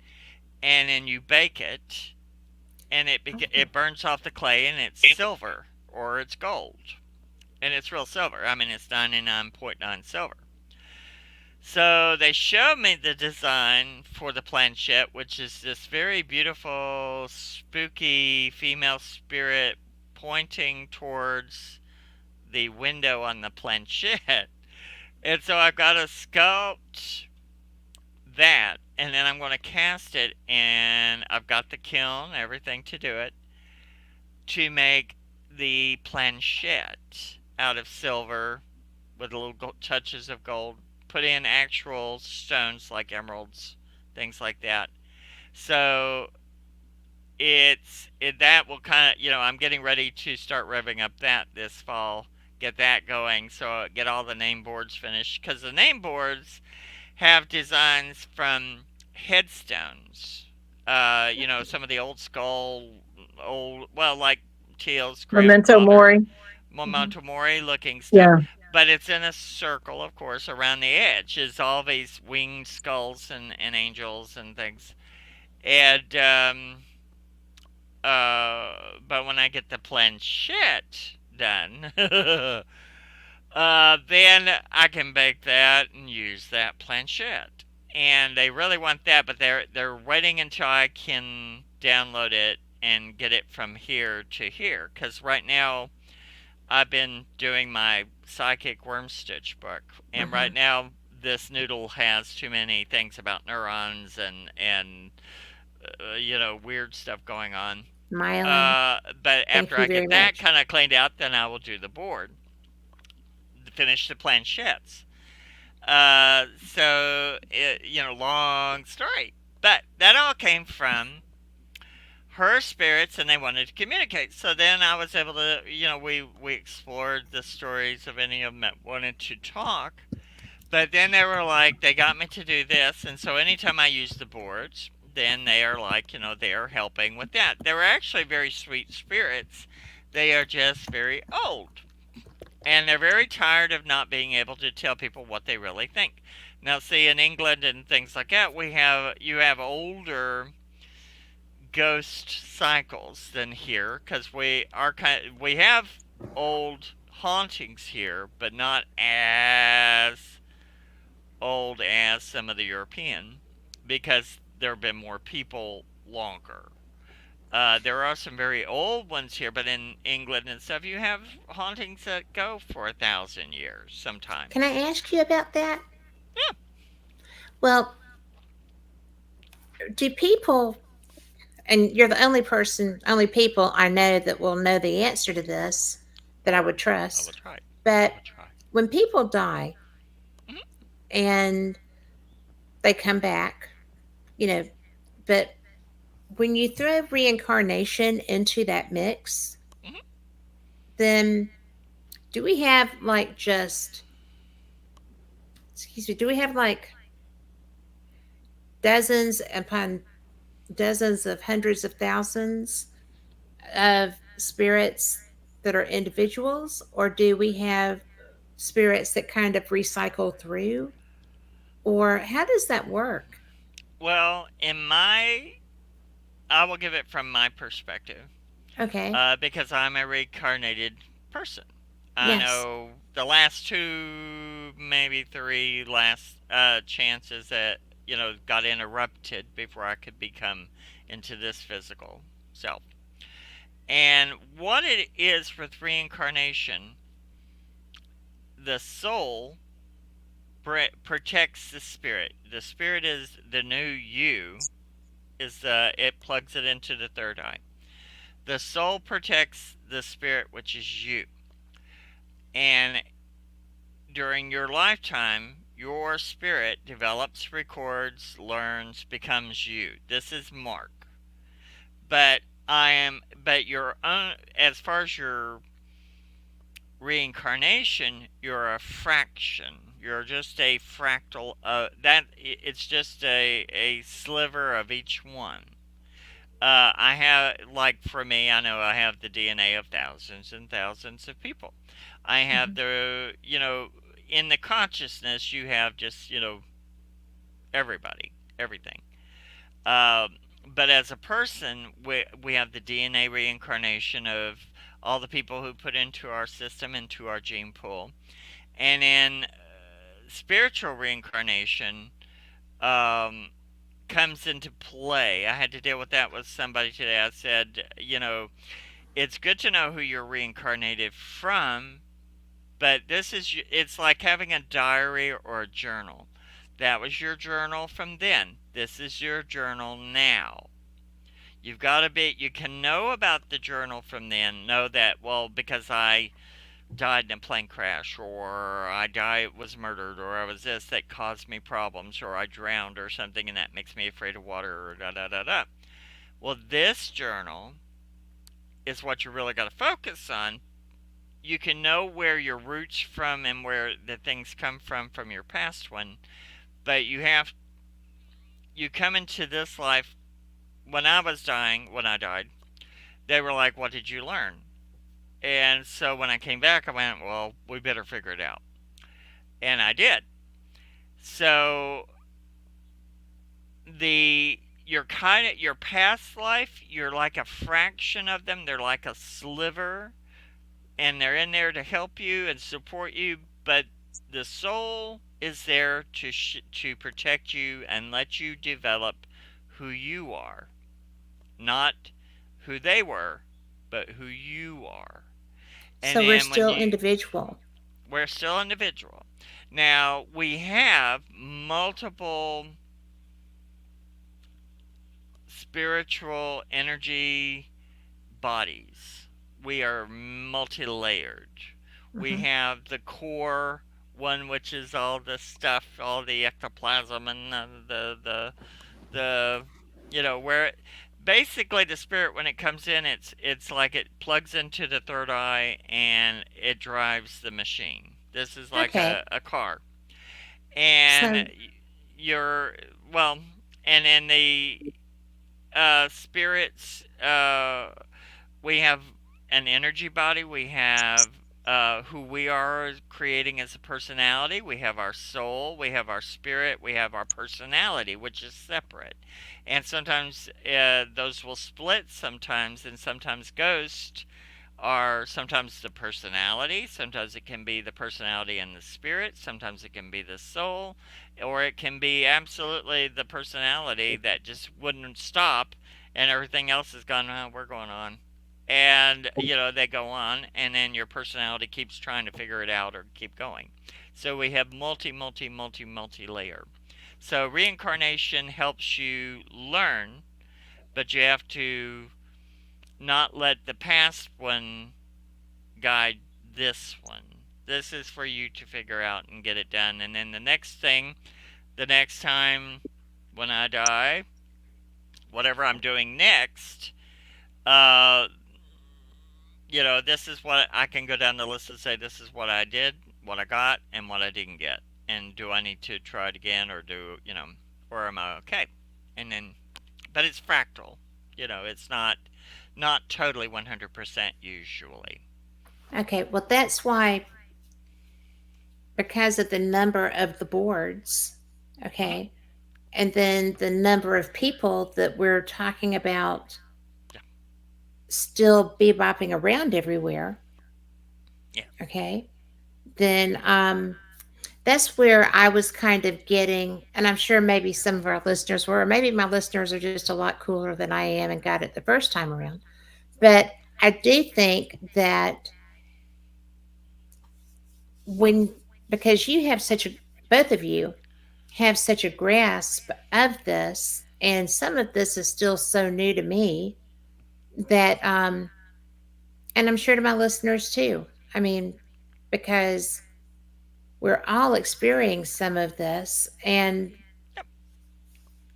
and then you bake it, and it burns off the clay, and it's silver or it's gold, and it's real silver. I mean, it's 99.9 silver. So they showed me the design for the planchette, which is this very beautiful, spooky female spirit pointing towards the window on the planchette. And so I've got to sculpt that, and then I'm going to cast it, and I've got the kiln, everything to do it, to make the planchette out of silver with little touches of gold. Put in actual stones like emeralds, things like that. So that will kind of, I'm getting ready to start revving up that this fall, get that going, so get all the name boards finished, because the name boards have designs from headstones. Some of the old skull, well, like Teal's Memento grandfather, Mori. Memento Mori looking stuff. Yeah. But it's in a circle, of course. Around the edge is all these winged skulls and angels and things. And but when I get the planchette done, then I can bake that and use that planchette. And they really want that, but they're waiting until I can download it and get it from here to here. Because right now I've been doing my psychic worm stitch book, and right now this noodle has too many things about neurons and weird stuff going on. Myelin. But Thank after you I very get that much. kind of cleaned out, then I will do the board to finish the planchettes. Long story, but that all came from her spirits, and they wanted to communicate. So then I was able to, we explored the stories of any of them that wanted to talk. But then they were like, they got me to do this, and so anytime I use the boards, then they are like, they are helping with that. They were actually very sweet spirits. They are just very old. And they're very tired of not being able to tell people what they really think. Now, see, in England and things like that, you have older ghost cycles than here, because we have old hauntings here, but not as old as some of the European, because there have been more people longer. There are some very old ones here, but in England and stuff, you have hauntings that go for 1,000 years Can I sometimes. ask you about that? Yeah. Well, do people, and you're the only people I know that will know the answer to this that I Well, would I will trust, try. I but will try. when people die Hmm. and they come back, you know, but when you throw reincarnation into that mix, Hmm. then do we have like just, excuse me, do we have like dozens upon dozens of hundreds of thousands of spirits that are individuals, or do we have spirits that kind of recycle through? Or how does that work? Well, I will give it from my perspective, Okay. because I'm a reincarnated person. I Yes. know the last two, maybe three last chances that got interrupted before I could become into this physical self. And what it is with reincarnation, the soul protects the spirit. The spirit is the new you. It plugs it into the third eye. The soul protects the spirit, which is you. And during your lifetime, your spirit develops, records, learns, becomes you. This is Mark. But your own, as far as your reincarnation, you're a fraction. You're just a fractal. It's just a sliver of each one. I have, like, for me, I know I have the DNA of thousands and thousands of people. I have Mhm. the, in the consciousness, you have just, everybody, everything. Um, but as a person, we have the DNA reincarnation of all the people who put into our system, into our gene pool. And in spiritual reincarnation, um, comes into play. I had to deal with that with somebody today. I said, it's good to know who you're reincarnated from, but it's like having a diary or a journal. That was your journal from then. This is your journal now. You can know about the journal from then, know that, well, because I died in a plane crash, or was murdered, or I was this, that caused me problems, or I drowned or something, and that makes me afraid of water, or da da da da. Well, this journal is what you really got to focus on. You can know where your roots from and where the things come from your past one, but you come into this life. When I died, they were like, "What did you learn?" And so when I came back, I went, "Well, we better figure it out," and I did. So the your past life, you're like a fraction of them. They're like a sliver, and they're in there to help you and support you, but the soul is there to protect you and let you develop who you are, not who they were, but who you are. And So we're then still individual. we're still individual. Now we have multiple spiritual energy bodies. We are multi-layered. We Hmm. have the core one, which is all the stuff, all the ectoplasm, and the where basically the spirit, when it comes in, it's like it plugs into the third eye and it drives the machine. This is like Okay. a car, and So, you're well, and in the spirits, we have an energy body. We have who we are creating as a personality. We have our soul. We have our spirit. We have our personality, which is separate. And sometimes those will split sometimes, and sometimes ghost are sometimes the personality, sometimes it can be the personality and the spirit, sometimes it can be the soul, or it can be absolutely the personality that just wouldn't stop, and everything else has gone, oh, we're going on. And, they go on, and then your personality keeps trying to figure it out or keep going. So we have multi layer. So reincarnation helps you learn, but you have to not let the past one guide this one. This is for you to figure out and get it done. And then the next time when I die, whatever I'm doing next, uh, this is what I can go down the list and say, this is what I did, what I got, and what I didn't get. And do I need to try it again, or or am I okay? And then, but it's fractal. It's not totally 100% usually. okay. Well, that's why, because of the number of the boards, Hmm. okay, and then the number of people that we're talking about Yeah, still bebopping around everywhere, yeah, okay, then that's where I was kind of getting, and I'm sure maybe some of our listeners were, or maybe my listeners are just a lot cooler than I am and got it the first time around. But I do think that when, because you have such a, both of you have such a grasp of this, and some of this is still so new to me that, and I'm sure to my listeners too. I mean, because we're all experiencing some of this, and yep,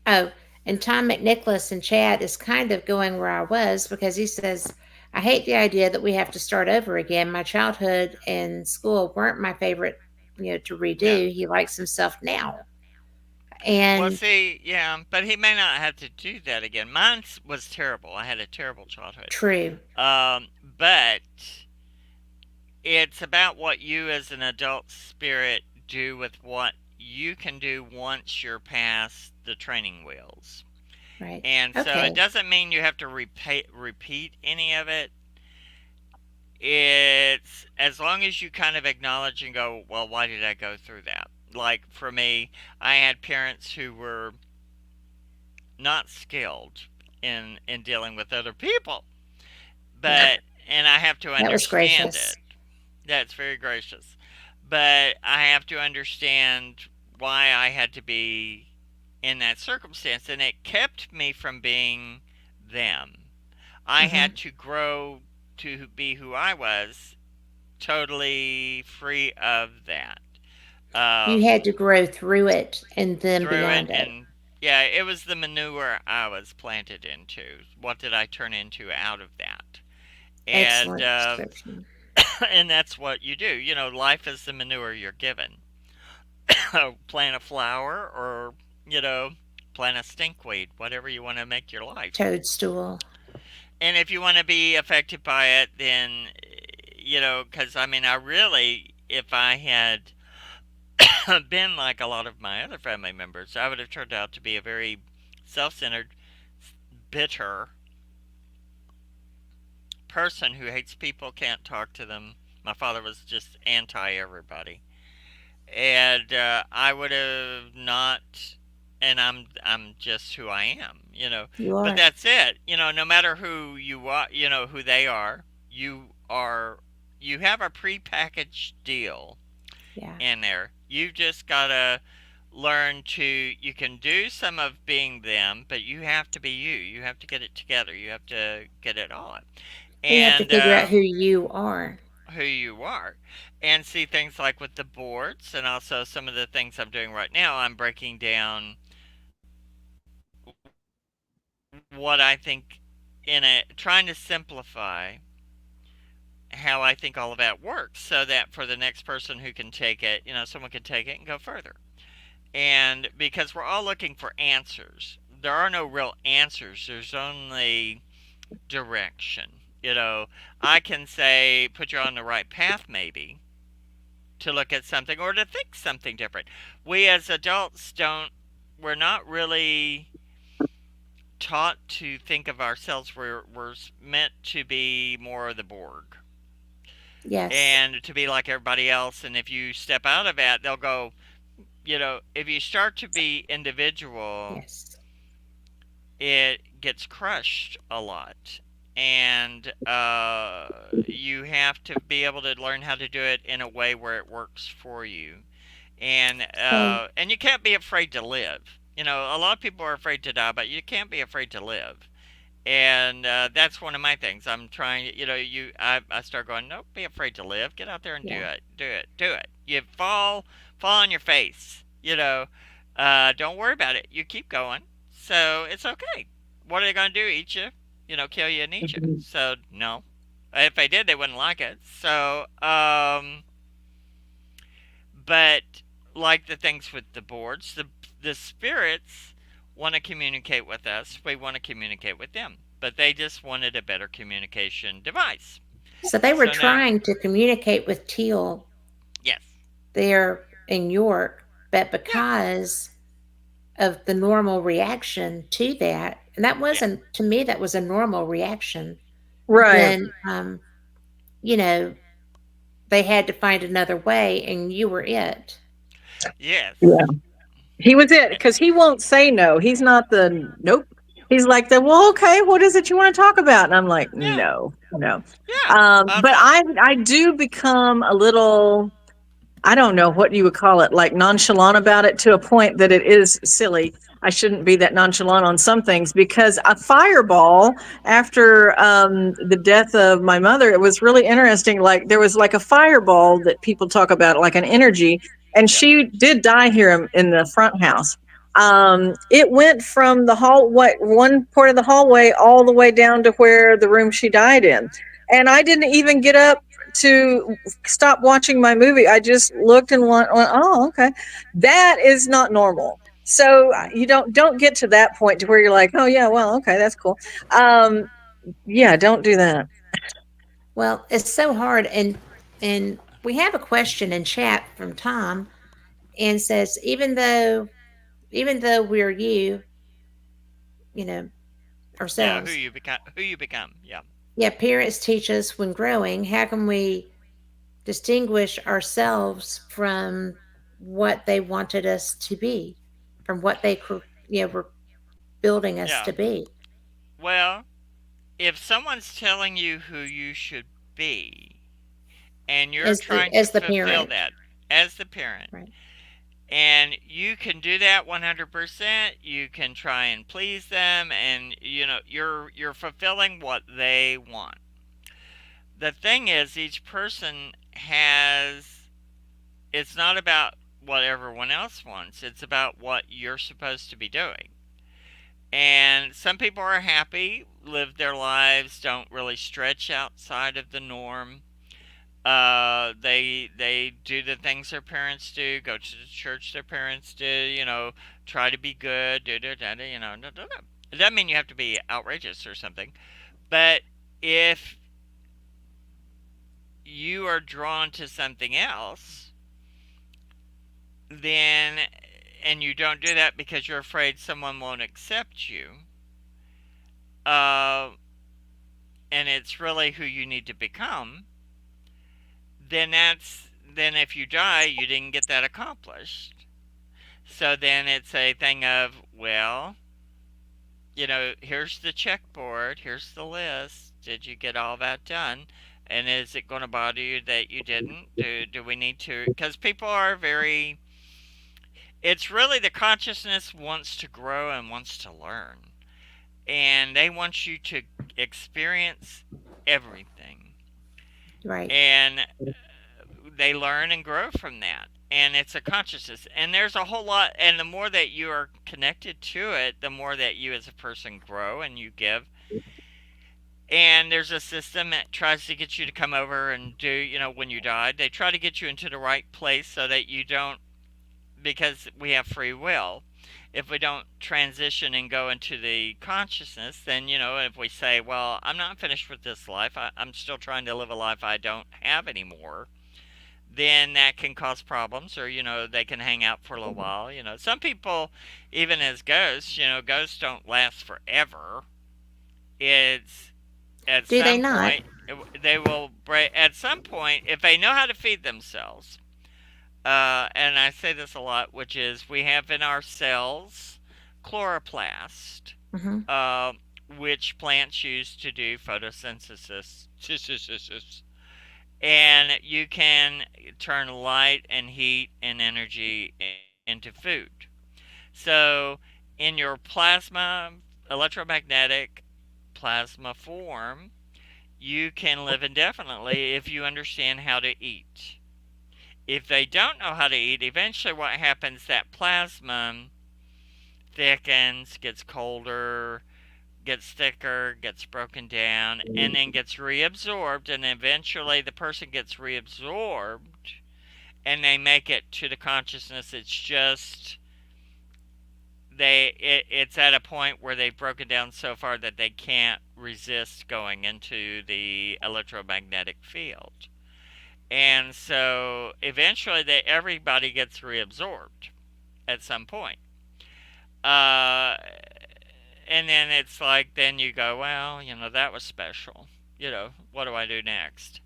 oh, and Tom McNicholas in chat is kind of going where I was because he says, I hate the idea that we have to start over again. My childhood and school weren't my favorite, to yeah. redo. He likes himself now. Well, And see, yeah, but he may not have to do that again. Mine was terrible. I had a terrible childhood. true. But it's about what you as an adult spirit do with what you can do once you're past the training wheels. Right. And so it Okay. doesn't mean you have to repeat any of it. It's as long as you kind of acknowledge and go, well, why did I go through that? Like for me, I had parents who were not skilled in dealing with other people, Yeah. but and I have to That was understand gracious. it. That's very gracious. But I have to understand why I had to be in that circumstance, and it kept me from being them. I Hmm. had to grow to be who I was, totally free of that. You Um, had to grow through it and then through it, beyond it. and yeah, it was the manure I was planted into. What did I turn into out of that? And Excellent description. and that's what you do. You know, life is the manure you're given. Plant a flower, or you know, plant a stinkweed, whatever you want to make your life. Toadstool. And if you want to be affected by it, then you know, because I mean, I really, if I had been like a lot of my other family members, I would have turned out to be a very self-centered, bitter person who hates people, can't talk to them. My father was just anti everybody, and I would have not. And I'm just who I am, you know. You But are. that's it, you know. No matter who you are, you know who they are. You are. You have a prepackaged deal Yeah. in there. You've just gotta learn to. You can do some of being them, but you have to be you. You have to get it together. You have to get it on, You have to and figure out who you are. who you are, and see things like with the boards, and also some of the things I'm doing right now. I'm breaking down what I think in a trying to simplify how I think all of that works, so that for the next person who can take it, you know, someone can take it and go further. And because we're all looking for answers, there are no real answers. There's only direction. You know, I can say put you on the right path, maybe, to look at something or to think something different. We as adults don't, we're not really taught to think of ourselves. We're meant to be more of the Borg Yes. and to be like everybody else. And if you step out of that, they'll go, you know, if you start to be individual, Yes. it gets crushed a lot. And you have to be able to learn how to do it in a way where it works for you. So, And you can't be afraid to live. You know, a lot of people are afraid to die, but you can't be afraid to live. And that's one of my things. I'm trying. You know, I start going. Don't be afraid to live. Get out there and do yeah. it. Do it. Do it. You fall on your face. You know, don't worry about it. You keep going. So it's okay. What are they going to do? Eat you? You know, kill you and eat you? Mhm. So no. If they did, they wouldn't like it. So but like the things with the boards, the spirits want to communicate with us. We want to communicate with them, but they just wanted a better communication device. So they were So now, trying to communicate with Teal yes, there in York, but yeah, because of the normal reaction to that, and that yeah, wasn't to me, that was a normal reaction. Right. Then, you know, they had to find another way, and you were it. Yeah. yes, He was it eh, because he won't say no. He's not the nope. He's like the well, okay. What is it you want to talk about? And I'm like, yeah, no, no. yeah. But Also, I do become a little I don't know what you would call it, like nonchalant about it to a point that it is silly. I shouldn't be that nonchalant on some things because a fireball after the death of my mother, it was really interesting. Like there was like a fireball that people talk about, like an energy, and yeah, she did die here in the front house. It went from the hallway, one part of the hallway, all the way down to where the room she died in. And I didn't even get up to stop watching my movie. I just looked and went, oh, okay, that is not normal. So yeah, you don't get to that point to where you're like, oh yeah, well, okay, that's cool. Um, yeah, don't do that. Well, it's so hard, and And we have a question in chat from Tom and says, even though we're you know, Yeah, ourselves, who you become. Yeah. yeah, parents teach us when growing, how can we distinguish ourselves from what they wanted us to be, from what were building us Yeah. to be Well, if someone's telling you who you should be and you're trying to as the fulfill parent, that as the parent, right? and you can do that 100%, you can try and please them, and you're fulfilling what they want. The thing is, each person has, it's not about what everyone else wants, it's about what you're supposed to be doing. And some people are happy, live their lives, don't really stretch outside of the norm. They do the things their parents do, go to the church their parents do, try to be good, It doesn't mean you have to be outrageous or something, but if you are drawn to something else, then, and you don't do that because you're afraid someone won't accept you, uh, and it's really who you need to become, then if you die, you didn't get that accomplished. So then it's a thing of, well, here's the checkboard, here's the list. Did you get all that done? And is it going to bother you that you didn't? Do we need to? Because people are very. It's really the consciousness wants to grow and wants to learn. And they want you to experience everything. Right. And they learn and grow from that. And it's a consciousness. And there's a whole lot. And the more that you are connected to it, the more that you as a person grow and you give. And there's a system that tries to get you to come over and do, when you died, they try to get you into the right place so that you don't, because we have free will. If we don't transition and go into the consciousness, then, if we say, well, I'm not finished with this life, I'm still trying to live a life I don't have anymore, then that can cause problems, or they can hang out for a little while. Some people, even as ghosts, ghosts don't last forever. It's at Do they some not? point they will break. At some point, if they know how to feed themselves, and I say this a lot, which is we have in our cells chloroplast, Hmm. uh, which plants use to do photosynthesis. And you can turn light and heat and energy into food. So, in your plasma, electromagnetic plasma form, you can live indefinitely if you understand how to eat. If they don't know how to eat, eventually what happens, that plasma thickens, gets colder, gets thicker, gets broken down, and then gets reabsorbed, and eventually the person gets reabsorbed and they make it to the consciousness. It's just it's at a point where they've broken down so far that they can't resist going into the electromagnetic field. And so eventually everybody gets reabsorbed at some point. Uh, and then it's like, then you go, well, that was special. What do I do next?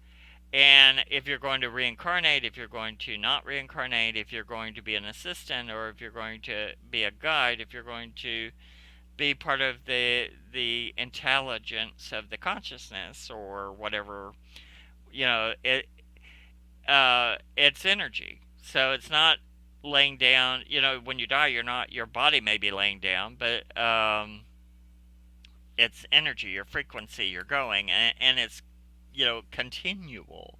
And if you're going to reincarnate, if you're going to not reincarnate, if you're going to be an assistant, or if you're going to be a guide, if you're going to be part of the intelligence of the consciousness, or whatever, it's energy. So it's not laying down. When you die, you're not. Your body may be laying down, but it's energy, your frequency, you're going, and it's continual.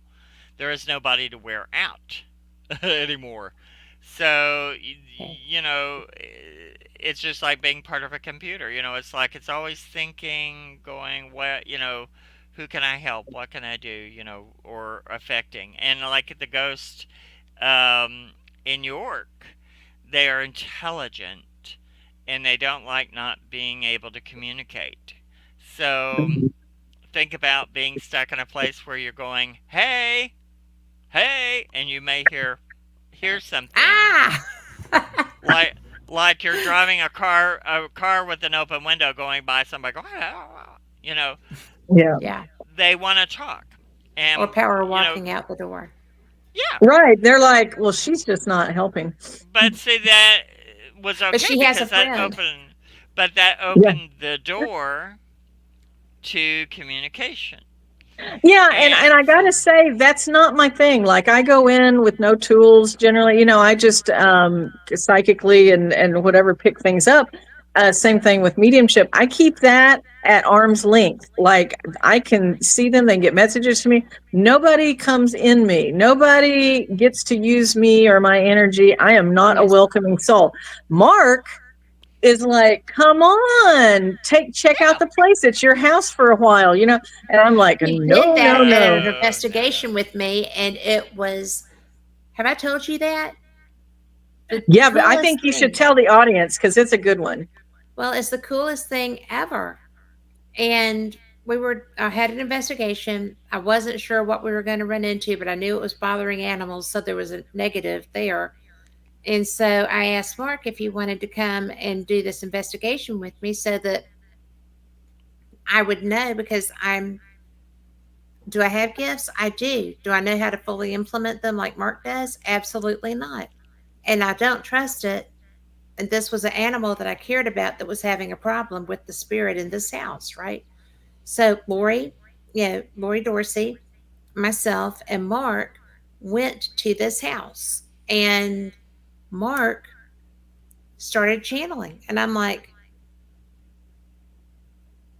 There is nobody to wear out anymore. So Okay. it's just like being part of a computer. It's like it's always thinking, going, what, who can I help? What can I do? Or affecting. And like the ghost in York, they are intelligent and they don't like not being able to communicate. So think about being stuck in a place where you're going, hey, "Hey," and you may hear something Ah. like you're driving a car with an open window going by somebody going, "Ah," Yeah. Yeah. they want to talk. Or And power you know, walking out the door. yeah, Right. They're like, well, she's just not helping. but see that was But okay she has a because friend. that Yeah. opened the door to communication. Yeah, and And I gotta say that's not my thing. Like I go in with no tools generally. I just psychically and whatever pick things up. Same thing with mediumship. I keep that at arm's length. Like I can see them, they get messages to me. Nobody comes in me. Nobody gets to use me or my energy. I am not a Yes. welcoming soul. Mark is like, come on, check out yeah, the place. It's your house for a while. And I'm like, He did no, no, that at an no. no, no. investigation with me, and it was. Have I told you that? The Yeah, but I coolest think you should thing. tell the audience because it's a good one. Well, it's the coolest thing ever. And I had an investigation. I wasn't sure what we were going to run into, but I knew it was bothering animals, so there was a negative there. And so I asked Mark if he wanted to come and do this investigation with me so that I would know, because do I have gifts? I do. Do I know how to fully implement them like Mark does? Absolutely not. And I don't trust it. And this was an animal that I cared about that was having a problem with the spirit in this house, right? So Lori Dorsey, myself, and Mark went to this house, and Mark started channeling. And I'm like,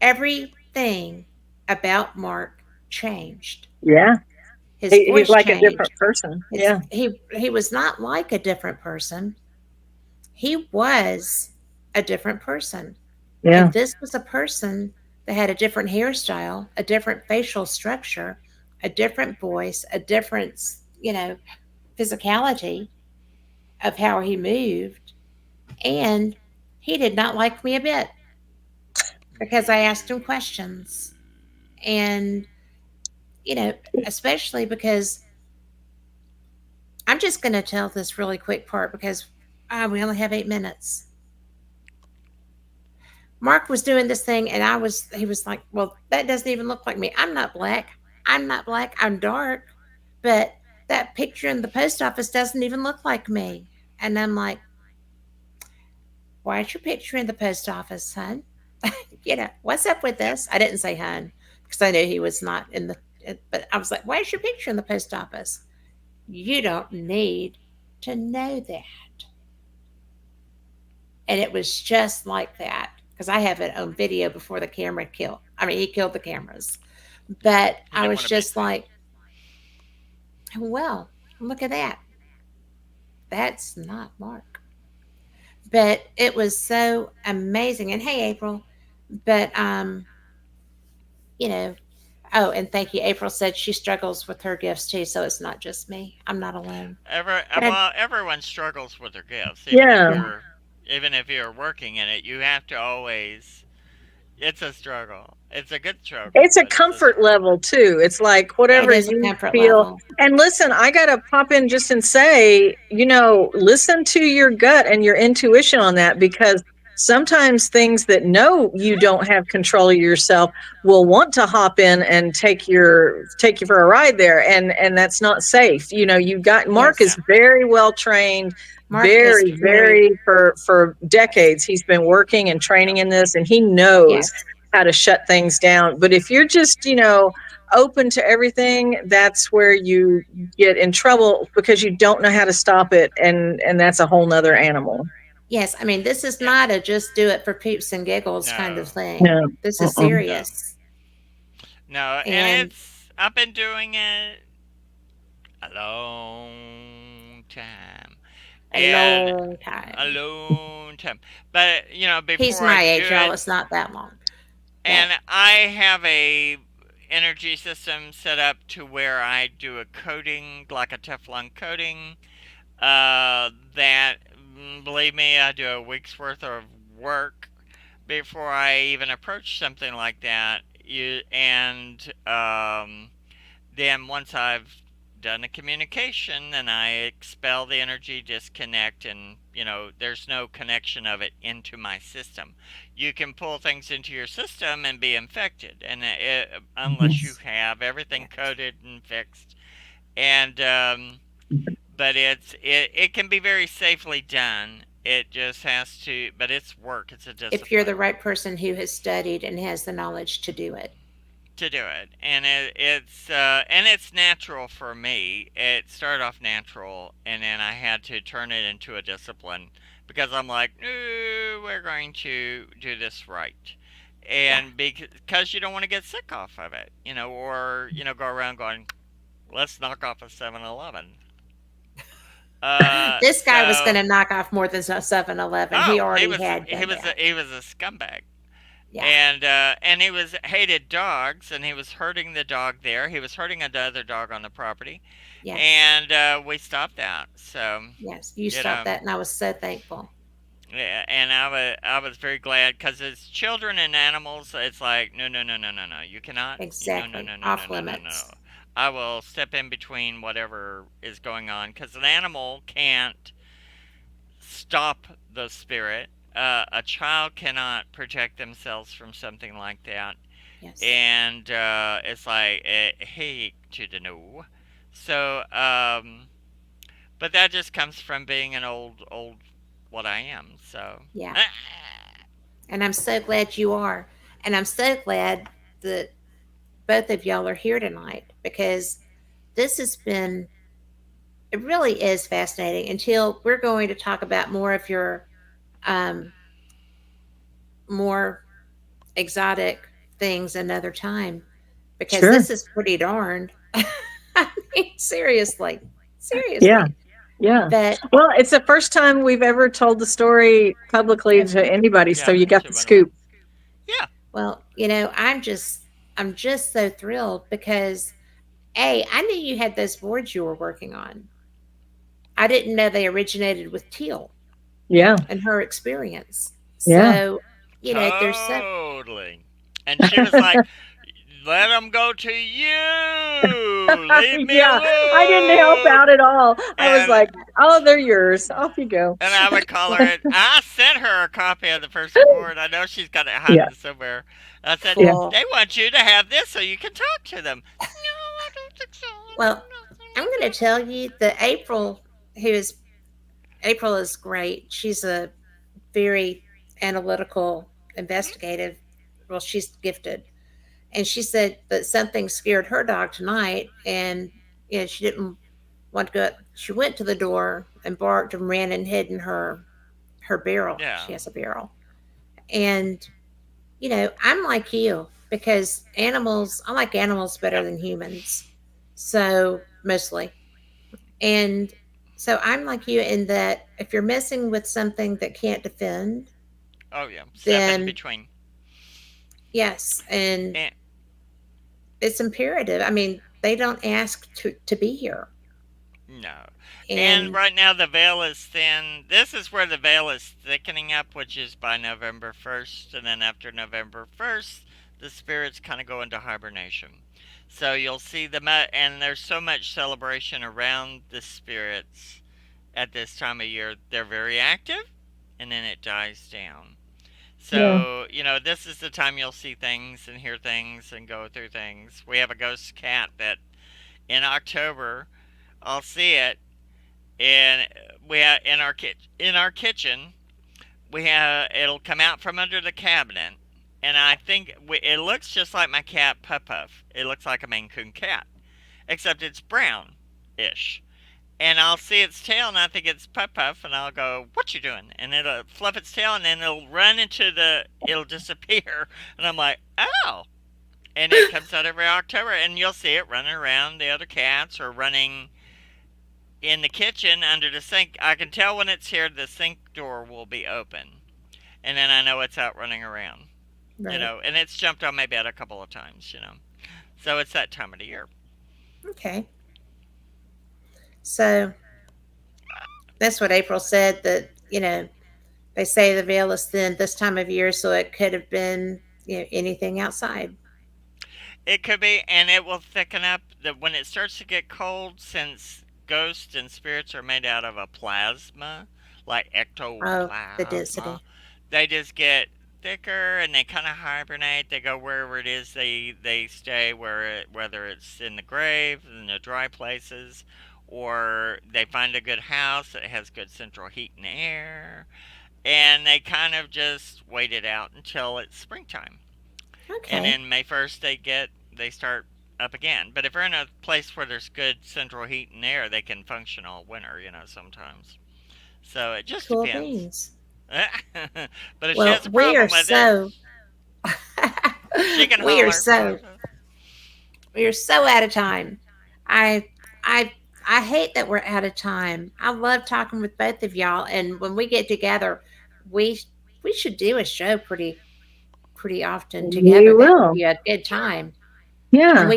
everything about Mark changed. Yeah, His he's voice like a changed. different person. His Yeah, he was not like a different person. He was a different person. And yeah, this was a person that had a different hairstyle, a different facial structure, a different voice, a different, you know, physicality of how he moved. And he did not like me a bit because I asked him questions. And, you know, especially because I'm just going to tell this really quick part because we only have 8 minutes. Mark was doing this thing, and he was like, well, that doesn't even look like me. I'm not black. I'm not black. I'm dark. But that picture in the post office doesn't even look like me. And I'm like, why is your picture in the post office, son? What's up with this? I didn't say hun because I knew he was not in but I was like, why is your picture in the post office? You don't need to know that. And it was just like that because I have it on video before the camera killed. I mean, he killed the cameras. But You I don't was want to be just seen. like, well, look at that. That's not Mark. But it was so amazing. And hey, April. But you know, oh, and thank you. April said she struggles with her gifts too, so it's not just me. I'm not alone. But I, Well, everyone struggles with their gifts, yeah. even if you're working in it. You have to always. It's a struggle. It's a good struggle, It's a but it's a comfort struggle. level too. It's like Yeah. it whatever is a you comfort feel. level. And listen, I got to pop in just and say, listen to your gut and your intuition on that, because sometimes things that know you don't have control of yourself will want to hop in and take you for a ride there, and that's not safe. You got Mark Yes. is Yeah. very well trained, Mark is very very, very for decades he's been working and Yep. training in this, and he knows yes. how to shut things down. But if you're just, open to everything, that's where you get in trouble because you don't know how to stop it. And that's a whole nother animal. Yes. I mean, this is Yeah. not a just do it for peeps and giggles kind of No. thing. Yeah. This is Uh-uh. No. serious. No. And And I've been doing it a long time. a And long a time. long time. But He's before I my do age, y'all. it, It's not that long. But and I have a energy system set up to where I do a coating, like a Teflon coating. That believe me, I do a week's worth of work before I even approach something like that. And then once I've done a communication, then I expel the energy, disconnect, and there's no connection of it into my system. You can pull things into your system and be infected, and unless you Yes. have everything Correct. coded and fixed, and but it can be very safely done. It just has to, but it's work. It's a If you're the discipline right person who has studied and has the knowledge to do it. to do it, and it's natural for me. It started off natural, and then I had to turn it into a discipline because I'm like, no, we're going to do this right, Yeah. and because you don't want to get sick off of it, or go around going, let's knock off a 7-Eleven. This guy was going So to knock off more than 7-Eleven. He oh, already had he done was a, that. he was a scumbag. Yeah. And he was hated dogs, and he was hurting the dog there. He was hurting another dog on the property, Yes. and we stopped that. So Yes. You you stopped know, that, and I was so thankful. yeah, and I was very glad because it's children and animals. It's like no, no, no, no, no, no. You cannot. No, no, Exactly. no, no, no, Off no, no, no. limits. I will step in between whatever is going on because an animal can't stop the spirit. A child cannot protect themselves from something like that, Yes. and it's like hey to the no. So, but that just comes from being an old what I am. So, Yeah. And I'm so glad you are. And I'm so glad that both of y'all are here tonight because this has been, it really is fascinating until we're going to talk about more of your um, more exotic things another time because Sure. this is pretty darned. I mean, seriously, Yeah. seriously. Yeah. But Well, it's the first time we've ever told the story publicly to anybody, so yeah, you got to the run away. scoop. Yeah. well, I'm just so thrilled because I knew you had those boards you were working on. I didn't know they originated with Teal Yeah. and her experience. Yeah. So, there's so Totally. And she was like, let them go to you. Leave me Yeah. I didn't help out alone. at all. I was And like, oh, they're yours. Off you go. and I would call her. And I sent her a copy of the first board. I know she's got it Yeah. hiding somewhere. I said, Yeah. cool. they want you to have this so you can talk to them. No, I don't think so. I Well, don't I'm going to tell you that who is April is great. She's a very analytical, know. investigative. Well, she's gifted. And she said that something scared her dog tonight, and she didn't want to go. She went to the door and barked and ran and hid in her barrel. Yeah. She has a barrel, and I'm like you because animals. I like animals better Yep. than humans, so mostly, and so I'm like you in that if you're messing with something that can't defend, Oh yeah. Step in then between. yes, and And it's imperative. I mean, they don't ask to be here, no. And and right now the veil is thin. This is where the veil is thickening up, which is by November 1st. And then after November 1st, the spirits kind of go into hibernation. So you'll see and there's so much celebration around the spirits at this time of year. They're very active, and then it dies down. Yeah. So, this is the time you'll see things and hear things and go through things. We have a ghost cat that in October, I'll see it, and we have in our kitchen we have it'll come out from under the cabinet, and I think it looks just like my cat Puff Puff. It looks like a Maine Coon cat, except it's brown ish. And I'll see its tail, and I think it's Puff Puff, and I'll go, "What you doing?" And it'll fluff its tail, and then it'll disappear, and I'm like, "Oh!" And it comes out every October, and you'll see it running around the other cats or running in the kitchen under the sink. I can tell when it's here. The sink door will be open, and then I know it's out running around. right. And it's jumped on my bed a couple of times. So it's that time of the year. Okay. So that's what April said that, they say the veil is thin this time of year, so it could have been, anything outside. It could be, and it will thicken up. When it starts to get cold, since ghosts and spirits are made out of a plasma, like Oh, the ectoplasma, density. they just get thicker and they kind of hibernate. They go wherever it is they stay, whether it's in the grave, in the dry places, or they find a good house that has good central heat and air, and they kind of just wait it out until it's springtime, and Okay. then May 1st they start up again. But if they're in a place where there's good central heat and air, they can function all winter, sometimes. So it just Cool depends. beans. But if she Well, has a problem with it, she can we are holler. so we are so out of time. I I I hate that we're out of time. I love talking with both of y'all, and when we get together, we we should do a show pretty often We together. That would will. be a good Sure, time. And Yeah.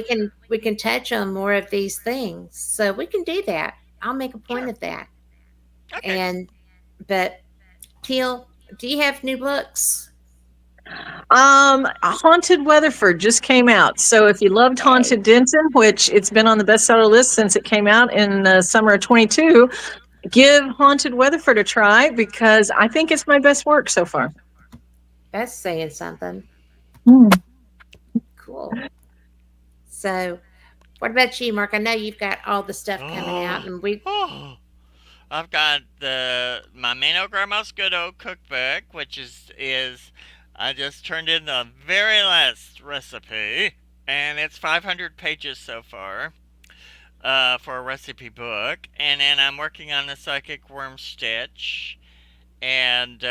we can touch on more of these things. So we can do that. I'll make a point sure. of that. Okay. And but Teal, do you have new books? Haunted Weatherford just came out. So if you loved Yay. Haunted Denton, which it's been on the bestseller list since it came out in the summer of 22, give Haunted Weatherford a try because I think it's my best work so far. That's saying something. Hmm. Cool. So what about you, Mark? I know you've got all the stuff coming out, Oh, and we oh. I've got the my Mano Grandma's Good Old Cookbook, which is I just turned in the very last recipe, and it's 500 pages so far. For a recipe book, and then I'm working on the Psychic Worm Stitch, and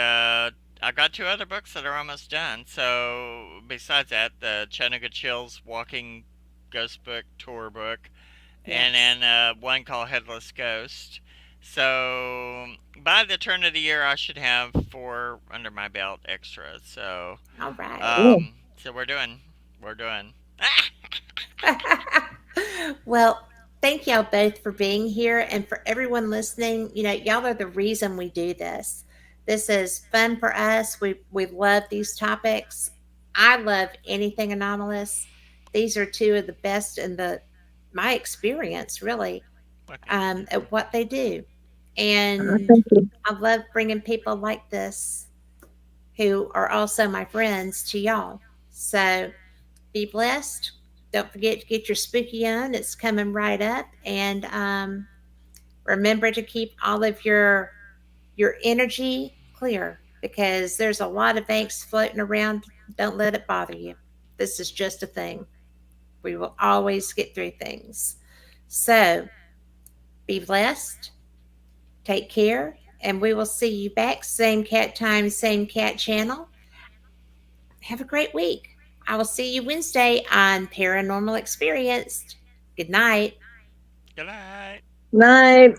I've got two other books that are almost done. So besides that, the Chattanooga Chills Walking Ghost Book Tour Book, and yes. then one called Headless Ghost. So by the turn of the year, I should have four under my belt extras. So All right. Cool. so we're doing. Well, thank y'all both for being here and for everyone listening. Y'all are the reason we do this. This is fun for us. We love these topics. I love anything anomalous. These are two of the best in the my experience, really, Well, thank you. at what they do. And Thank you. I love bringing people like this who are also my friends to y'all. So be blessed. Don't forget to get your spooky on. It's coming right up. And remember to keep all of your energy clear because there's a lot of angst floating around. Don't let it bother you. This is just a thing. We will always get through things. So be blessed. Take care. And we will see you back. Same cat time, same cat channel. Have a great week. I will see you Wednesday on Paranormal Experienced. Good night. Good night. Night.